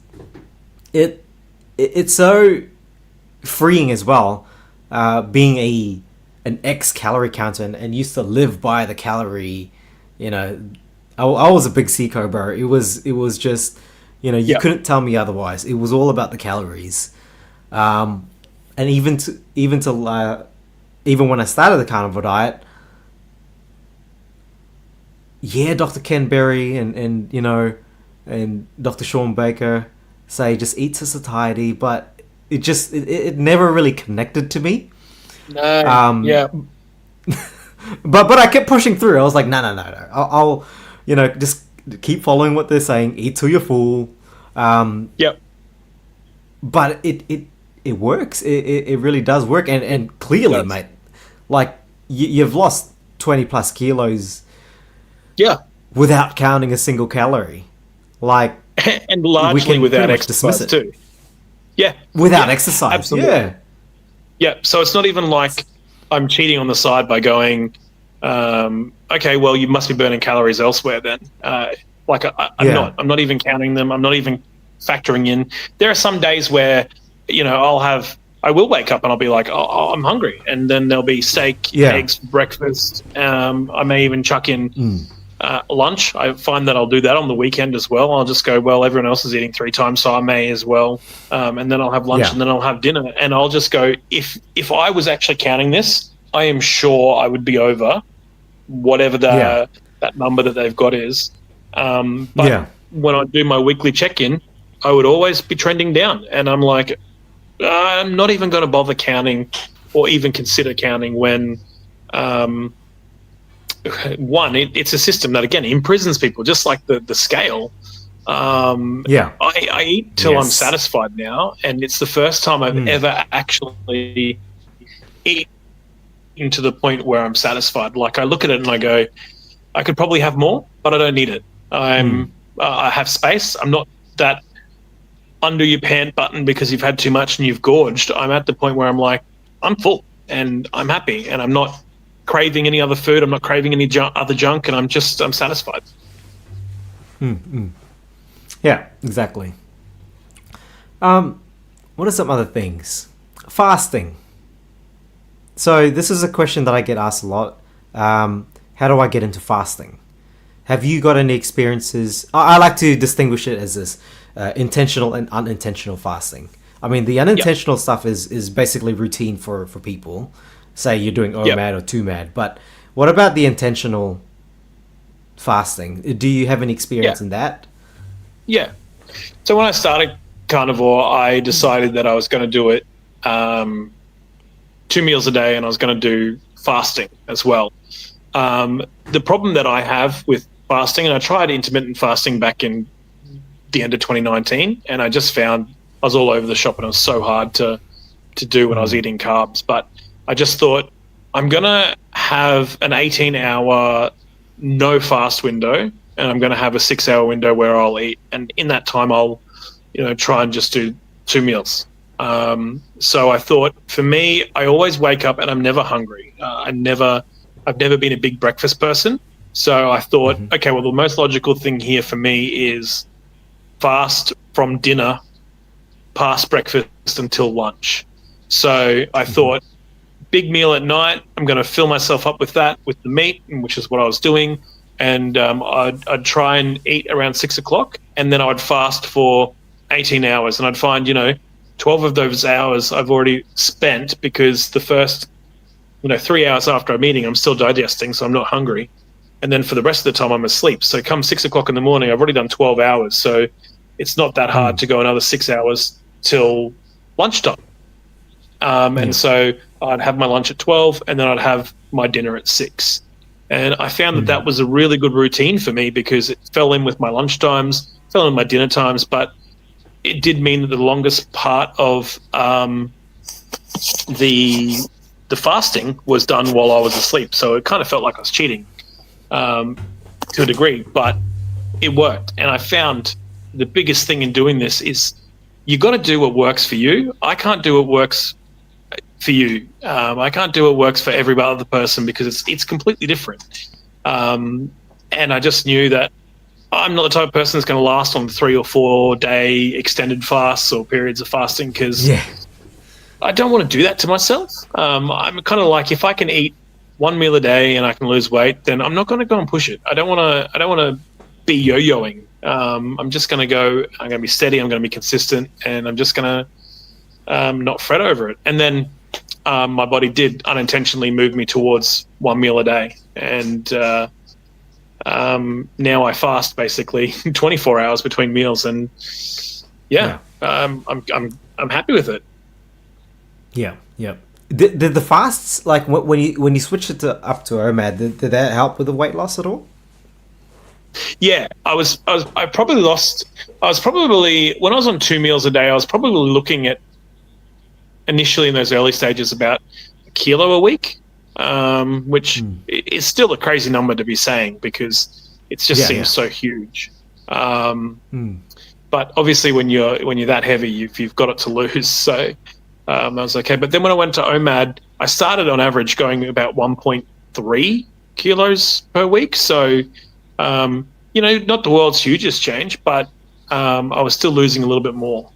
so freeing as well, being an ex-calorie counter and used to live by the calorie. I was a big Seco, bro. It was just, you couldn't tell me otherwise. It was all about the calories. And even when I started the carnivore diet, Dr. Ken Berry and Dr. Sean Baker say just eat to satiety, but it never really connected to me. No. But I kept pushing through. I was like, no. I'll just keep following what they're saying. Eat till you're full. But it works. It really does work, and clearly, mate, like you've lost 20 plus kilos. Yeah. Without counting a single calorie, like, and largely without exercise too. Yeah. Without exercise. Absolutely. Yeah. So it's not even like I'm cheating on the side by going, okay, well, you must be burning calories elsewhere then. I'm not. I'm not even counting them. I'm not even factoring in. There are some days where, I will wake up and I'll be like, oh, I'm hungry. And then there'll be steak, eggs, breakfast. I may even chuck in lunch. I find that I'll do that on the weekend as well. I'll just go, well, everyone else is eating 3 times, so I may as well. And then I'll have lunch and then I'll have dinner. And I'll just go, if I was actually counting this, I am sure I would be over whatever that number that they've got is. But when I do my weekly check-in, I would always be trending down. And I'm like, I'm not even going to bother counting or even consider counting when it's a system that, again, imprisons people, just like the scale. I eat till I'm satisfied now, and it's the first time I've ever actually eaten to the point where I'm satisfied. Like, I look at it and I go, I could probably have more, but I don't need it. I have space. I'm not that under your pant button because you've had too much and you've gorged. I'm at the point where I'm like, I'm full and I'm happy, and I'm not craving any other food. I'm not craving any other junk, and I'm satisfied. Yeah, exactly. What are some other things? Fasting. So this is a question that I get asked a lot. How do I get into fasting? Have you got any experiences? I like to distinguish it as this intentional and unintentional fasting. I mean, the unintentional stuff is basically routine for people. Say you're doing OMAD or 2MAD. But what about the intentional fasting? Do you have any experience in that? Yeah. So when I started carnivore, I decided that I was going to do it 2 meals a day, and I was going to do fasting as well. The problem that I have with fasting, and I tried intermittent fasting back in the end of 2019, and I just found I was all over the shop, and it was so hard to do when I was eating carbs. But I just thought, I'm going to have an 18-hour no fast window, and I'm going to have a 6-hour window where I'll eat. And in that time, I'll, try and just do 2 meals. So I thought, for me, I always wake up and I'm never hungry. I've never been a big breakfast person. So I thought, okay, well, the most logical thing here for me is fast from dinner past breakfast until lunch. So I thought, big meal at night, I'm going to fill myself up with that, with the meat, which is what I was doing. And I'd try and eat around 6 o'clock, and then I would fast for 18 hours. And I'd find, 12 of those hours I've already spent, because the first, 3 hours after I'm eating, I'm still digesting, so I'm not hungry. And then for the rest of the time, I'm asleep. So come 6 o'clock in the morning, I've already done 12 hours. So it's not that hard to go another 6 hours till lunchtime. And so I'd have my lunch at 12, and then I'd have my dinner at 6. And I found that was a really good routine for me, because it fell in with my lunch times, fell in my dinner times, but it did mean that the longest part of the fasting was done while I was asleep. So it kind of felt like I was cheating to a degree, but it worked. And I found the biggest thing in doing this is you got to do what works for you. I can't do what works for you. I can't do what works for every other person, because it's completely different. And I just knew that I'm not the type of person that's going to last on 3 or 4 day extended fasts or periods of fasting, because I don't want to do that to myself. I'm kind of like, if I can eat 1 meal a day and I can lose weight, then I'm not going to go and push it. I don't want to be yo-yoing. I'm just going to go. I'm going to be steady. I'm going to be consistent, and I'm just going to not fret over it. And then my body did unintentionally move me towards 1 meal a day, and now I fast basically 24 hours between meals, and I'm happy with it. Yeah. Did the fasts, like when you switched it up to OMAD, did that help with the weight loss at all? Yeah, I probably when I was on 2 meals a day, I was probably looking at, initially in those early stages, about a kilo a week, which is still a crazy number to be saying, because it just seems so huge. But obviously when you're that heavy, you've got it to lose. So I was okay. But then when I went to OMAD, I started on average going about 1.3 kilos per week. So not the world's hugest change, but I was still losing a little bit more.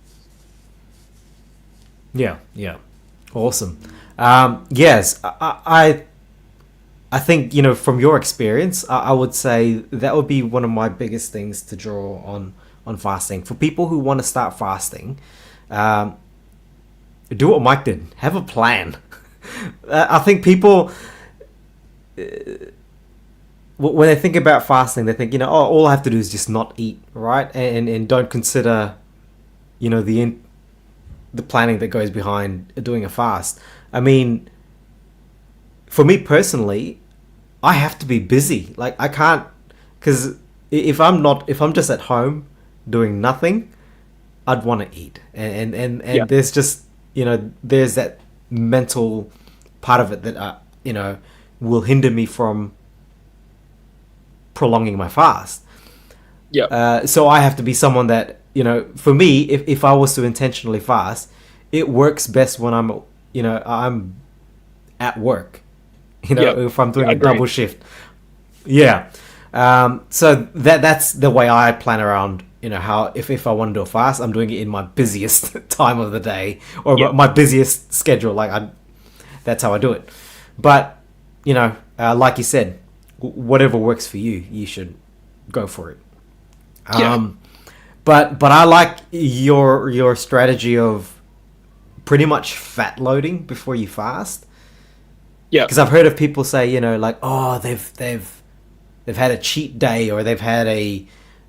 Yeah. Awesome. Yes, I think, from your experience, I would say that would be one of my biggest things to draw on fasting. For people who want to start fasting, do what Mike did. Have a plan. I think people, when they think about fasting, they think, all I have to do is just not eat, right? And don't consider, the planning that goes behind doing a fast. I mean, for me personally, I have to be busy. Like, I can't, because if I'm just at home doing nothing, I'd want to eat. And there's just, there's that mental part of it that, will hinder me from prolonging my fast. So I have to be someone that, for me, if I was to intentionally fast, it works best when I'm at work, if I'm doing a double shift. So that's the way I plan around, how if I want to do a fast, I'm doing it in my busiest time of the day, or my busiest schedule. That's how I do it. But, like you said, whatever works for you, you should go for it. But I like your strategy of pretty much fat loading before you fast. Yeah. Because I've heard of people say, they've had a cheat day, or they've had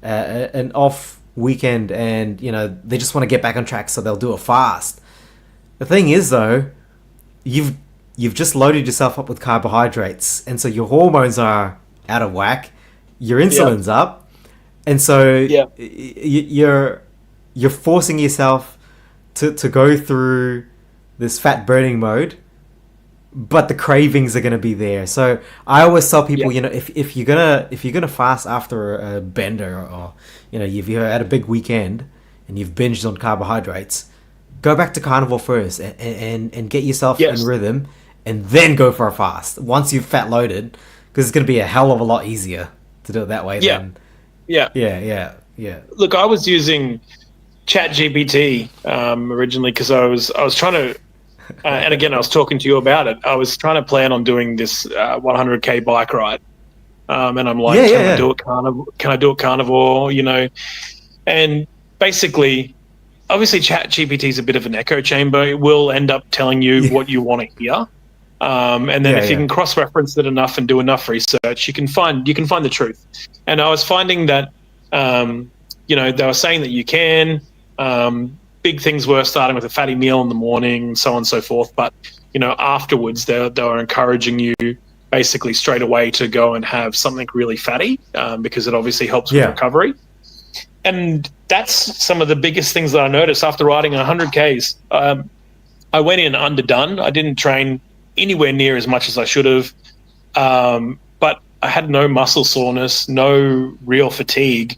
an off weekend, and they just want to get back on track, so they'll do a fast. The thing is, though, you've you've just loaded yourself up with carbohydrates, and so your hormones are out of whack, your Yeah. insulin's up, and so Yeah. you're forcing yourself to go through this fat burning mode, but the cravings are going to be there. So I always tell Yeah. people, if you're gonna fast after a bender, or you've had a big weekend and you've binged on carbohydrates, go back to carnivore first, and get yourself in Yes. rhythm, and then go for a fast once you've fat loaded, because it's going to be a hell of a lot easier to do it that way. Yeah. Than Yeah. yeah. Look, I was using ChatGPT originally because I was trying to, and again, I was talking to you about it. I was trying to plan on doing this 100K bike ride, and I'm like, can I do it carnivore? Can I do it carnivore? And basically, obviously, ChatGPT is a bit of an echo chamber. It will end up telling you what you want to hear, and then if you can cross-reference it enough and do enough research, you can find the truth. And I was finding that, they were saying that you can. Big things were starting with a fatty meal in the morning, so on and so forth. But afterwards, they were encouraging you basically straight away to go and have something really fatty, because it obviously helps with recovery. And that's some of the biggest things that I noticed after riding 100 Ks. I went in underdone. I didn't train anywhere near as much as I should have, but I had no muscle soreness, no real fatigue.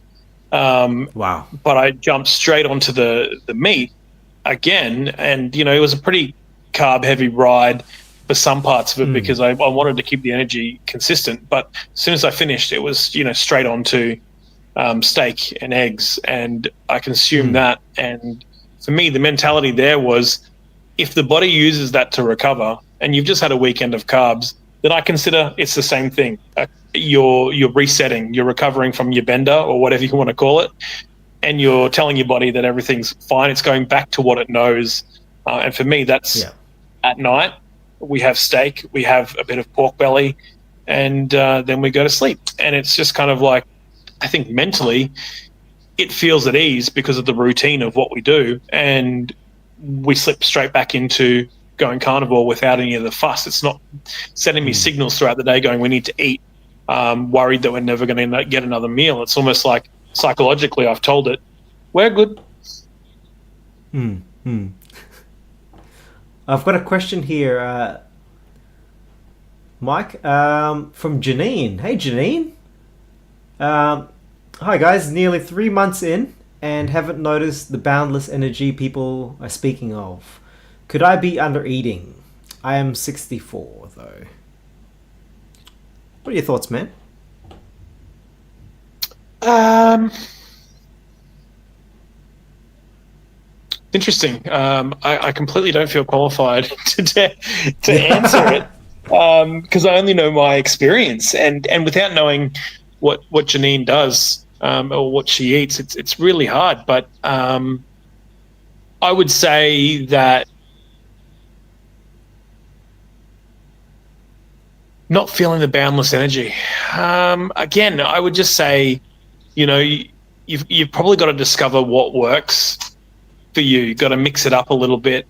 Wow. But I jumped straight onto the meat again, and it was a pretty carb heavy ride for some parts of it, because I wanted to keep the energy consistent. But as soon as I finished, it was straight onto steak and eggs, and I consumed that. And for me, the mentality there was, if the body uses that to recover, and you've just had a weekend of carbs, then I consider it's the same thing. You're resetting, you're recovering from your bender, or whatever you want to call it, and you're telling your body that everything's fine. It's going back to what it knows. And for me, that's at night. We have steak, we have a bit of pork belly, and then we go to sleep. And it's just kind of like, I think mentally, it feels at ease because of the routine of what we do, and we slip straight back into going carnivore without any of the fuss. It's not sending me signals throughout the day going, we need to eat, worried that we're never going to get another meal. It's almost like psychologically I've told it, we're good. I've got a question here, Mike, from Janine. Hey, Janine. Hi, guys. Nearly 3 months in and haven't noticed the boundless energy people are speaking of. Could I be under eating? I am 64, though. What are your thoughts, man? Interesting. I completely don't feel qualified to answer it, because I only know my experience, and without knowing what Janine does, or what she eats, it's really hard. But I would say that not feeling the boundless energy. Again, I would just say, you've probably got to discover what works for you. You've got to mix it up a little bit,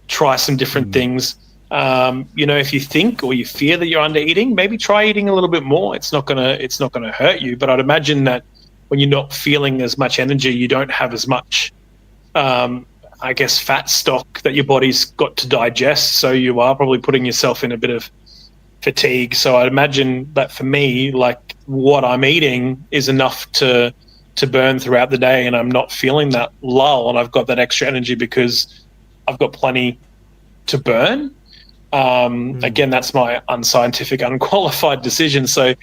try some different things. If you think or you fear that you're under eating, maybe try eating a little bit more. It's not gonna hurt you. But I'd imagine that when you're not feeling as much energy, you don't have as much, fat stock that your body's got to digest. So you are probably putting yourself in a bit of fatigue. So I'd imagine that for me, like, what I'm eating is enough to burn throughout the day, and I'm not feeling that lull, and I've got that extra energy because I've got plenty to burn. Again, that's my unscientific, unqualified decision. So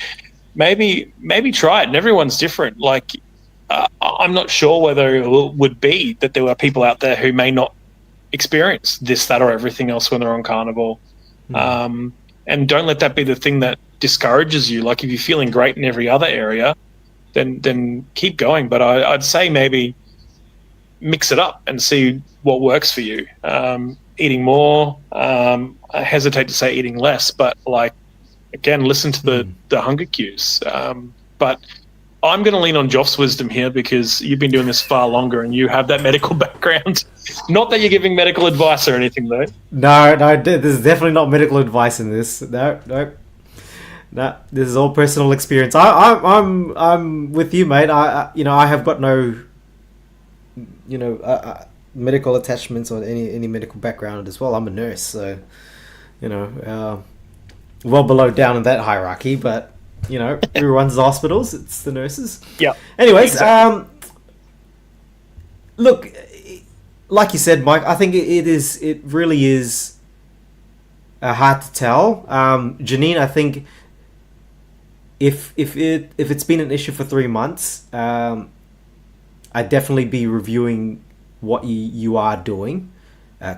maybe try it. And everyone's different. Like, I'm not sure whether it would be that there were people out there who may not experience this, that, or everything else when they're on carnivore. And don't let that be the thing that discourages you. Like, if you're feeling great in every other area, then keep going. But I'd say maybe mix it up and see what works for you. Eating more, I hesitate to say eating less, but, like, again, listen to the hunger cues. But I'm going to lean on Joff's wisdom here because you've been doing this far longer and you have that medical background. Not that you're giving medical advice or anything, though. No, there's definitely not medical advice in this. No, no, no. This is all personal experience. I'm with you, mate. I have got no, medical attachments or any medical background as well. I'm a nurse, so, well below down in that hierarchy, but. Who runs the hospitals? It's the nurses. Yeah. Anyways, exactly. Look, like you said, Mike, I think it really is hard to tell. Janine, I think if it's been an issue for 3 months, I'd definitely be reviewing what you are doing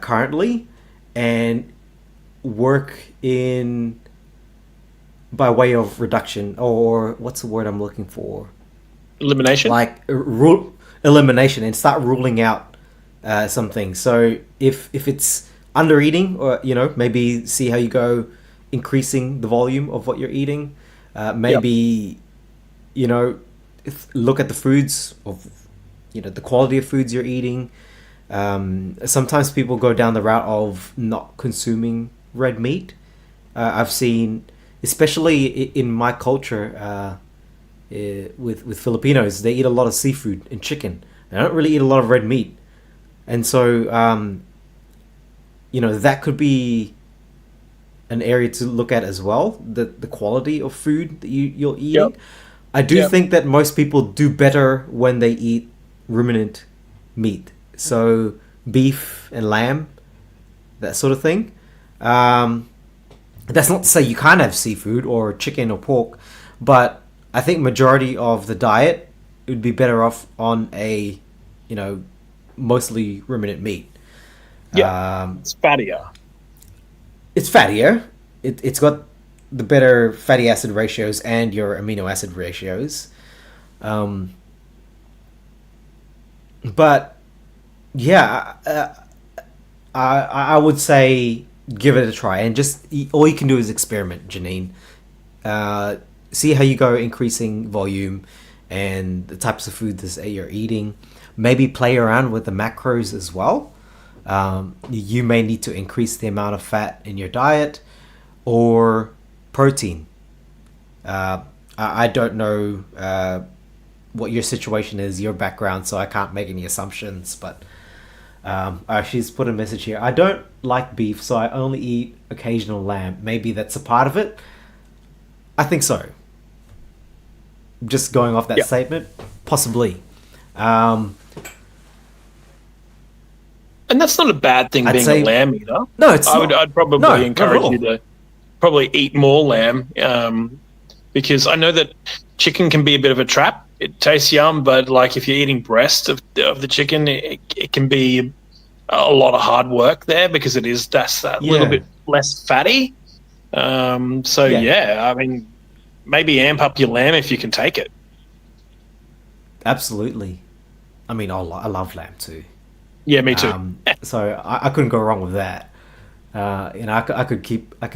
currently, and work in by way of reduction, or what's the word I'm looking for? Elimination? Like elimination, and start ruling out some things. So if it's under eating, or maybe see how you go increasing the volume of what you're eating. Maybe look at the foods of the quality of foods you're eating. Sometimes people go down the route of not consuming red meat. I've seen, especially in my culture, with Filipinos, they eat a lot of seafood and chicken. They don't really eat a lot of red meat, and so that could be an area to look at as well. The quality of food that you're eating. Yep. I do think that most people do better when they eat ruminant meat, so beef and lamb, that sort of thing. That's not to say you can't have seafood or chicken or pork, but I think majority of the diet would be better off on a, mostly ruminant meat. Yeah, it's fattier. It's fattier. It's got the better fatty acid ratios and your amino acid ratios. But yeah, I would say give it a try, and just all you can do is experiment, Janine. See how you go increasing volume and the types of food that you're eating. Maybe play around with the macros as well. You may need to increase the amount of fat in your diet or protein. I don't know what your situation is, your background, so I can't make any assumptions, but she's put a message here. I don't like beef, so I only eat occasional lamb. Maybe that's a part of it. I think so. Just going off that statement, possibly. And that's not a bad thing, being a lamb eater. No, it's not. I'd probably encourage you to probably eat more lamb, because I know that chicken can be a bit of a trap. It tastes yum, but like if you're eating breast of the chicken, it can be a lot of hard work there, because that's that little bit less fatty. I mean, maybe amp up your lamb if you can take it. Absolutely. I mean, I love lamb too. Yeah, me too. So I couldn't go wrong with that. I could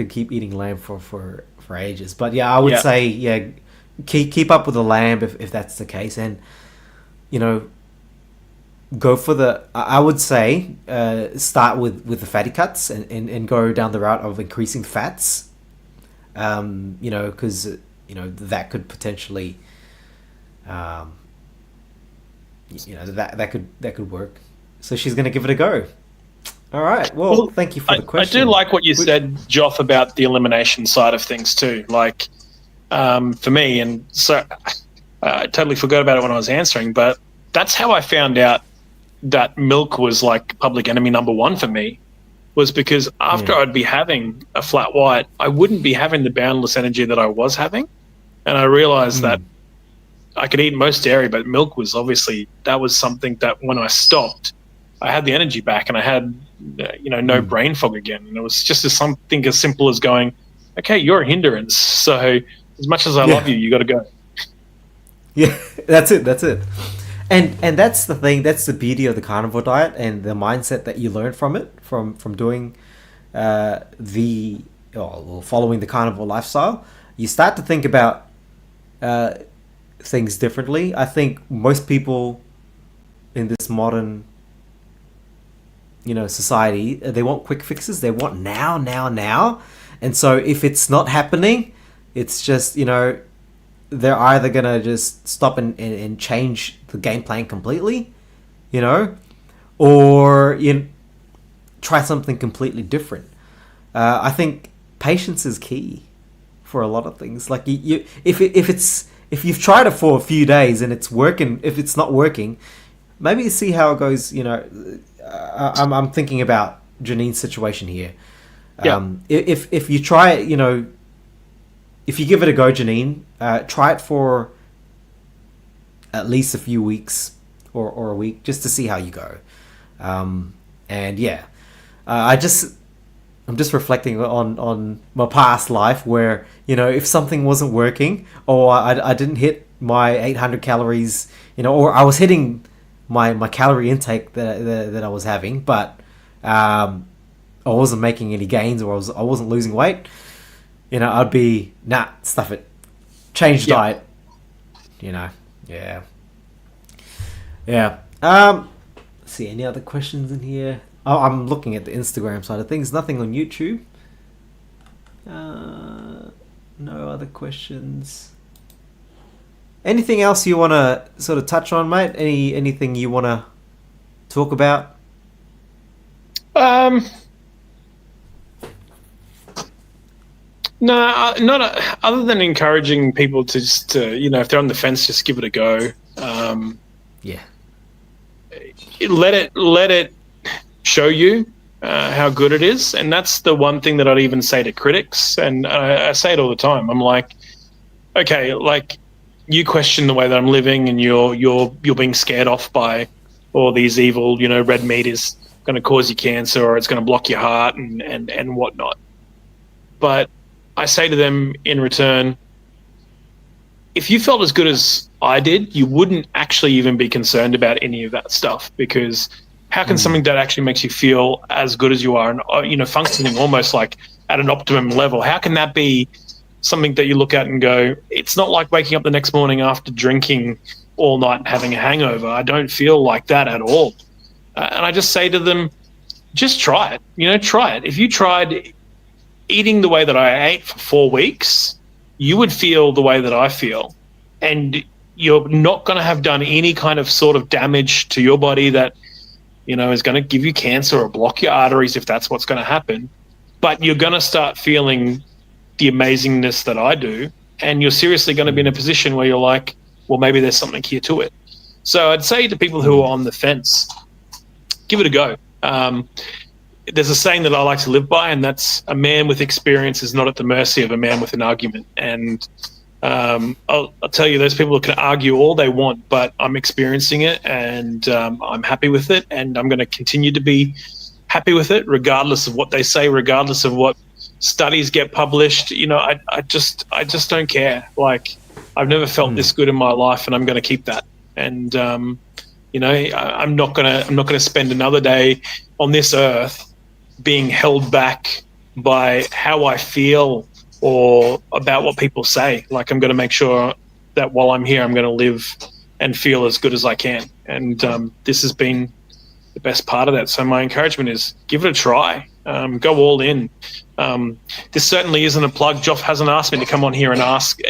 keep eating lamb for ages. But yeah, I would say keep up with the lamb if that's the case, and go for the. I would say start with the fatty cuts and go down the route of increasing fats. Because that could potentially, that could work. So she's going to give it a go. All right. Well, thank you for the question. I do like what you said, Joff, about the elimination side of things too. Like, for me, and so I totally forgot about it when I was answering, but that's how I found out that milk was like public enemy number one for me, was because after I'd be having a flat white, I wouldn't be having the boundless energy that I was having. And I realized that I could eat most dairy, but milk was obviously, that was something that when I stopped, I had the energy back, and I had, no brain fog again. And it was just something as simple as going, okay, you're a hindrance. So as much as I love you, you got to go. Yeah, that's it. And that's the thing. That's the beauty of the carnivore diet and the mindset that you learn from it, from doing following the carnivore lifestyle. You start to think about things differently. I think most people in this modern, society, they want quick fixes. They want now, now, now. And so if it's not happening, it's just, they're either going to just stop and change the game plan completely, or try something completely different. I think patience is key for a lot of things. Like if you've tried it for a few days and it's working, if it's not working, maybe see how it goes. I'm thinking about Janine's situation here. Yeah. If you try it, if you give it a go, Janine, try it for at least a few weeks or a week just to see how you go. And yeah, I'm just reflecting on my past life where, if something wasn't working or I didn't hit my 800 calories, or I was hitting my calorie intake that I was having, but I wasn't making any gains or I wasn't losing weight, I'd be, nah, stuff it. Change diet. Yeah. Yeah. Let's see, any other questions in here? Oh, I'm looking at the Instagram side of things. Nothing on YouTube. No other questions. Anything else you want to sort of touch on, mate? Anything you want to talk about? No, not other than encouraging people to just, if they're on the fence, just give it a go. Yeah. Let it show you how good it is, and that's the one thing that I'd even say to critics, and I say it all the time. I'm like, okay, like you question the way that I'm living, and you're being scared off by all these evil, red meat is going to cause you cancer or it's going to block your heart and whatnot. But I say to them in return, if you felt as good as I did, you wouldn't actually even be concerned about any of that stuff, because how can something that actually makes you feel as good as you are and, functioning almost like at an optimum level, how can that be something that you look at and go, it's not like waking up the next morning after drinking all night and having a hangover. I don't feel like that at all. And I just say to them, just try it. Try it. If you tried eating the way that I ate for 4 weeks, you would feel the way that I feel. And you're not going to have done any kind of sort of damage to your body that, is going to give you cancer or block your arteries if that's what's going to happen. But you're going to start feeling the amazingness that I do. And you're seriously going to be in a position where you're like, well, maybe there's something here to it. So I'd say to people who are on the fence, give it a go. There's a saying that I like to live by, and that's a man with experience is not at the mercy of a man with an argument. And I'll tell you, those people can argue all they want, but I'm experiencing it, and I'm happy with it, and I'm going to continue to be happy with it, regardless of what they say, regardless of what studies get published. I just don't care. Like, I've never felt this good in my life, and I'm going to keep that. And I'm not gonna spend another day on this earth being held back by how I feel or about what people say. Like, I'm going to make sure that while I'm here, I'm going to live and feel as good as I can. And this has been the best part of that. So my encouragement is give it a try. Go all in. This certainly isn't a plug. Joff hasn't asked me to come on here and ask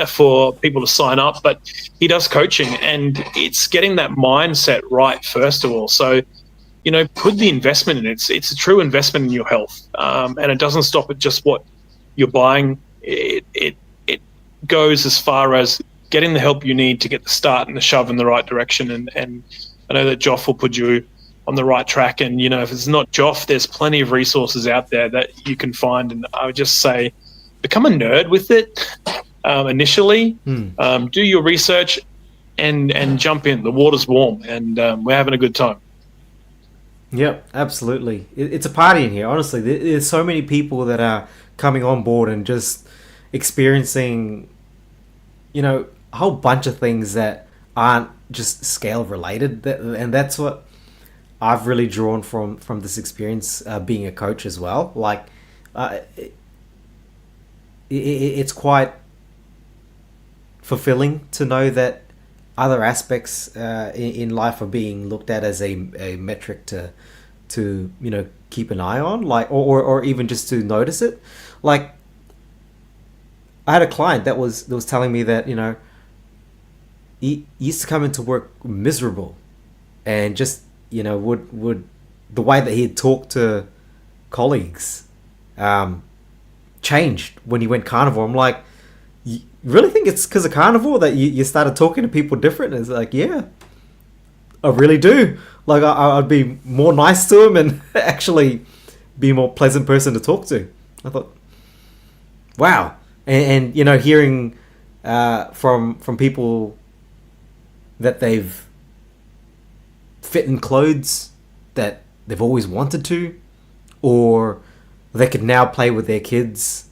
for people to sign up, but he does coaching, and it's getting that mindset right first of all. So, put the investment in it. It's a true investment in your health, and it doesn't stop at just what you're buying. It goes as far as getting the help you need to get the start and the shove in the right direction. And I know that Joff will put you on the right track. And, if it's not Joff, there's plenty of resources out there that you can find. And I would just say, become a nerd with it initially. Do your research and jump in. The water's warm, and we're having a good time. Yep, absolutely. It's a party in here, honestly. There's so many people that are coming on board and just experiencing, a whole bunch of things that aren't just scale related. And that's what I've really drawn from this experience, being a coach as well. Like, it's quite fulfilling to know that other aspects in life are being looked at as a metric to keep an eye on, like, or even just to notice it. Like, I had a client that was telling me that he used to come into work miserable, and just would the way that he'd talk to colleagues changed when he went carnivore. I'm like, you really think it's because of carnivore that you started talking to people different? And it's like, yeah, I really do. Like, I'd be more nice to him and actually be a more pleasant person to talk to. I thought, wow. And hearing from people that they've fit in clothes that they've always wanted to, or they could now play with their kids.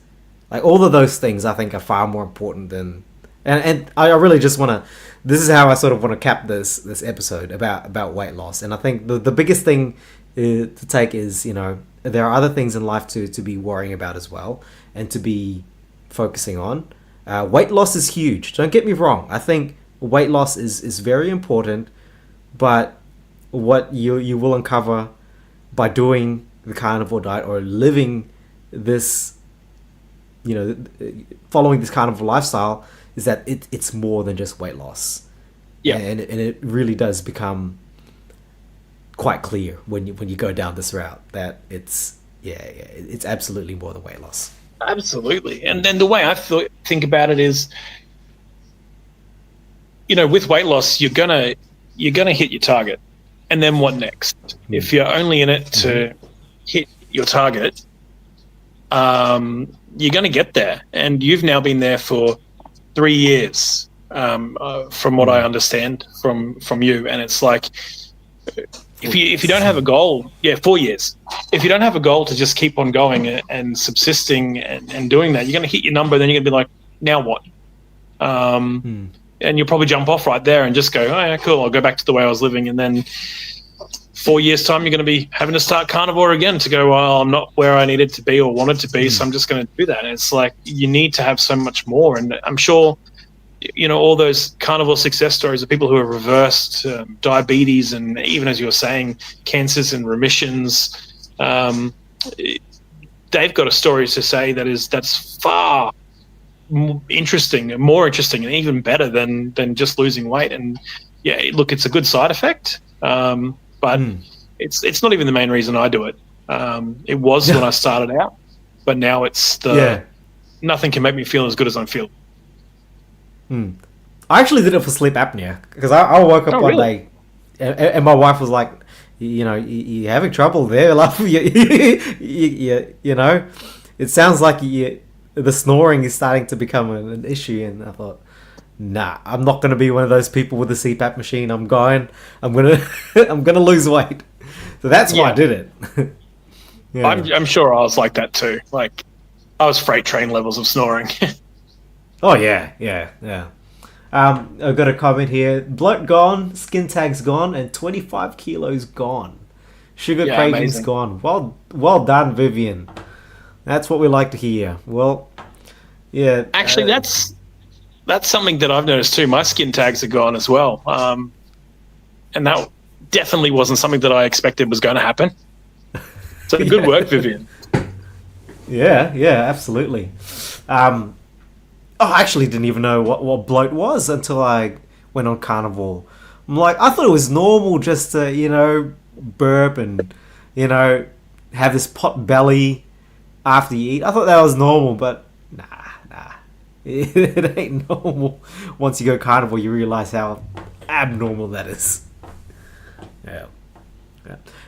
Like, all of those things I think are far more important than... And I really just want to... This is how I sort of want to cap this episode about weight loss. And I think the biggest thing to take is, there are other things in life to be worrying about as well, and to be focusing on. Weight loss is huge. Don't get me wrong. I think weight loss is very important, but what you will uncover by doing the carnivore diet, or living this, following this carnivore lifestyle, is that it's more than just weight loss. Yeah, and it really does become quite clear when you go down this route that it's absolutely more than weight loss. Absolutely. And then the way I think about it is, with weight loss, you're gonna hit your target, and then what next? If you're only in it to hit your target, you're going to get there. And you've now been there for 3 years, from what I understand from you. And it's like, if you don't have a goal, 4 years. If you don't have a goal to just keep on going and subsisting and doing that, you're going to hit your number. Then you're going to be like, now what? And you'll probably jump off right there and just go, oh yeah, cool, I'll go back to the way I was living. And then 4 years time, you're going to be having to start carnivore again to go, well, I'm not where I needed to be or wanted to be, so I'm just going to do that. And it's like, you need to have so much more. And I'm sure, all those carnivore success stories of people who have reversed diabetes, and even, as you were saying, cancers and remissions, they've got a story to say that's far more interesting, and even better than just losing weight. And yeah, look, it's a good side effect. But it's not even the main reason I do it. It was when I started out, but now it's nothing can make me feel as good as I'm feeling. I actually did it for sleep apnea, because I woke up one day and my wife was like, you're having trouble there. Like, it sounds like the snoring is starting to become an issue. And I thought, nah, I'm not going to be one of those people with the CPAP machine. I'm going to lose weight. So that's why I did it. I'm sure I was like that too. Like, I was freight train levels of snoring. Oh yeah. I've got a comment here. Bloat gone, skin tags gone, and 25 kilos gone. Sugar cravings gone. Well done, Vivian. That's what we like to hear. Well, yeah. Actually, that's something that I've noticed too. My skin tags are gone as well. And that definitely wasn't something that I expected was going to happen. So good work, Vivian. Yeah, absolutely. I actually didn't even know what bloat was until I went on carnivore. I'm like, I thought it was normal just to, burp and, have this pot belly after you eat. I thought that was normal, but nah. It ain't normal. Once you go carnivore, you realize how abnormal that is. Yeah.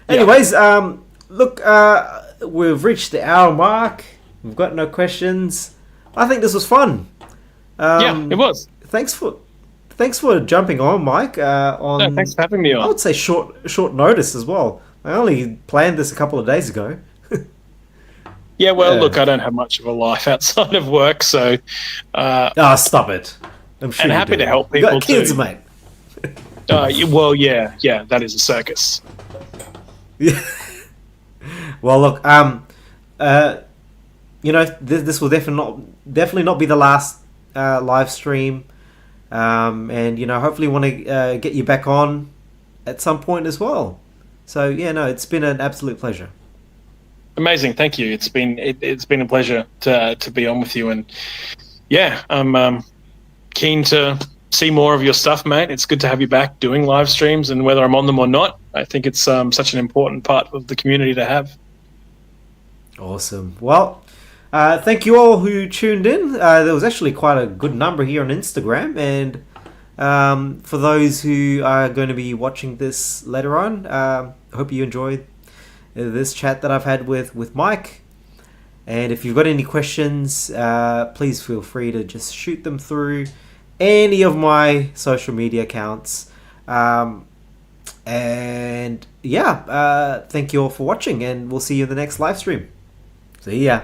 Anyways, look, we've reached the hour mark. We've got no questions. I think this was fun. It was. Thanks for jumping on, Mike. No, thanks for having me on. I would say short notice as well. I only planned this a couple of days ago. Look, I don't have much of a life outside of work, so... stop it. I'm sure and happy to help people, you got kids, too. Mate. That is a circus. Yeah. Well, look, this will definitely not be the last live stream. And hopefully want to get you back on at some point as well. So yeah, no, it's been an absolute pleasure. Amazing, thank you. It's been a pleasure to be on with you, and yeah, I'm keen to see more of your stuff, mate. It's good to have you back doing live streams, and whether I'm on them or not, I think it's such an important part of the community to have. Awesome. Well, thank you all who tuned in. There was actually quite a good number here on Instagram, and for those who are going to be watching this later on, I hope you enjoyed this chat that I've had with Mike. And if you've got any questions, please feel free to just shoot them through any of my social media accounts. And yeah, thank you all for watching, and we'll see you in the next live stream. See ya.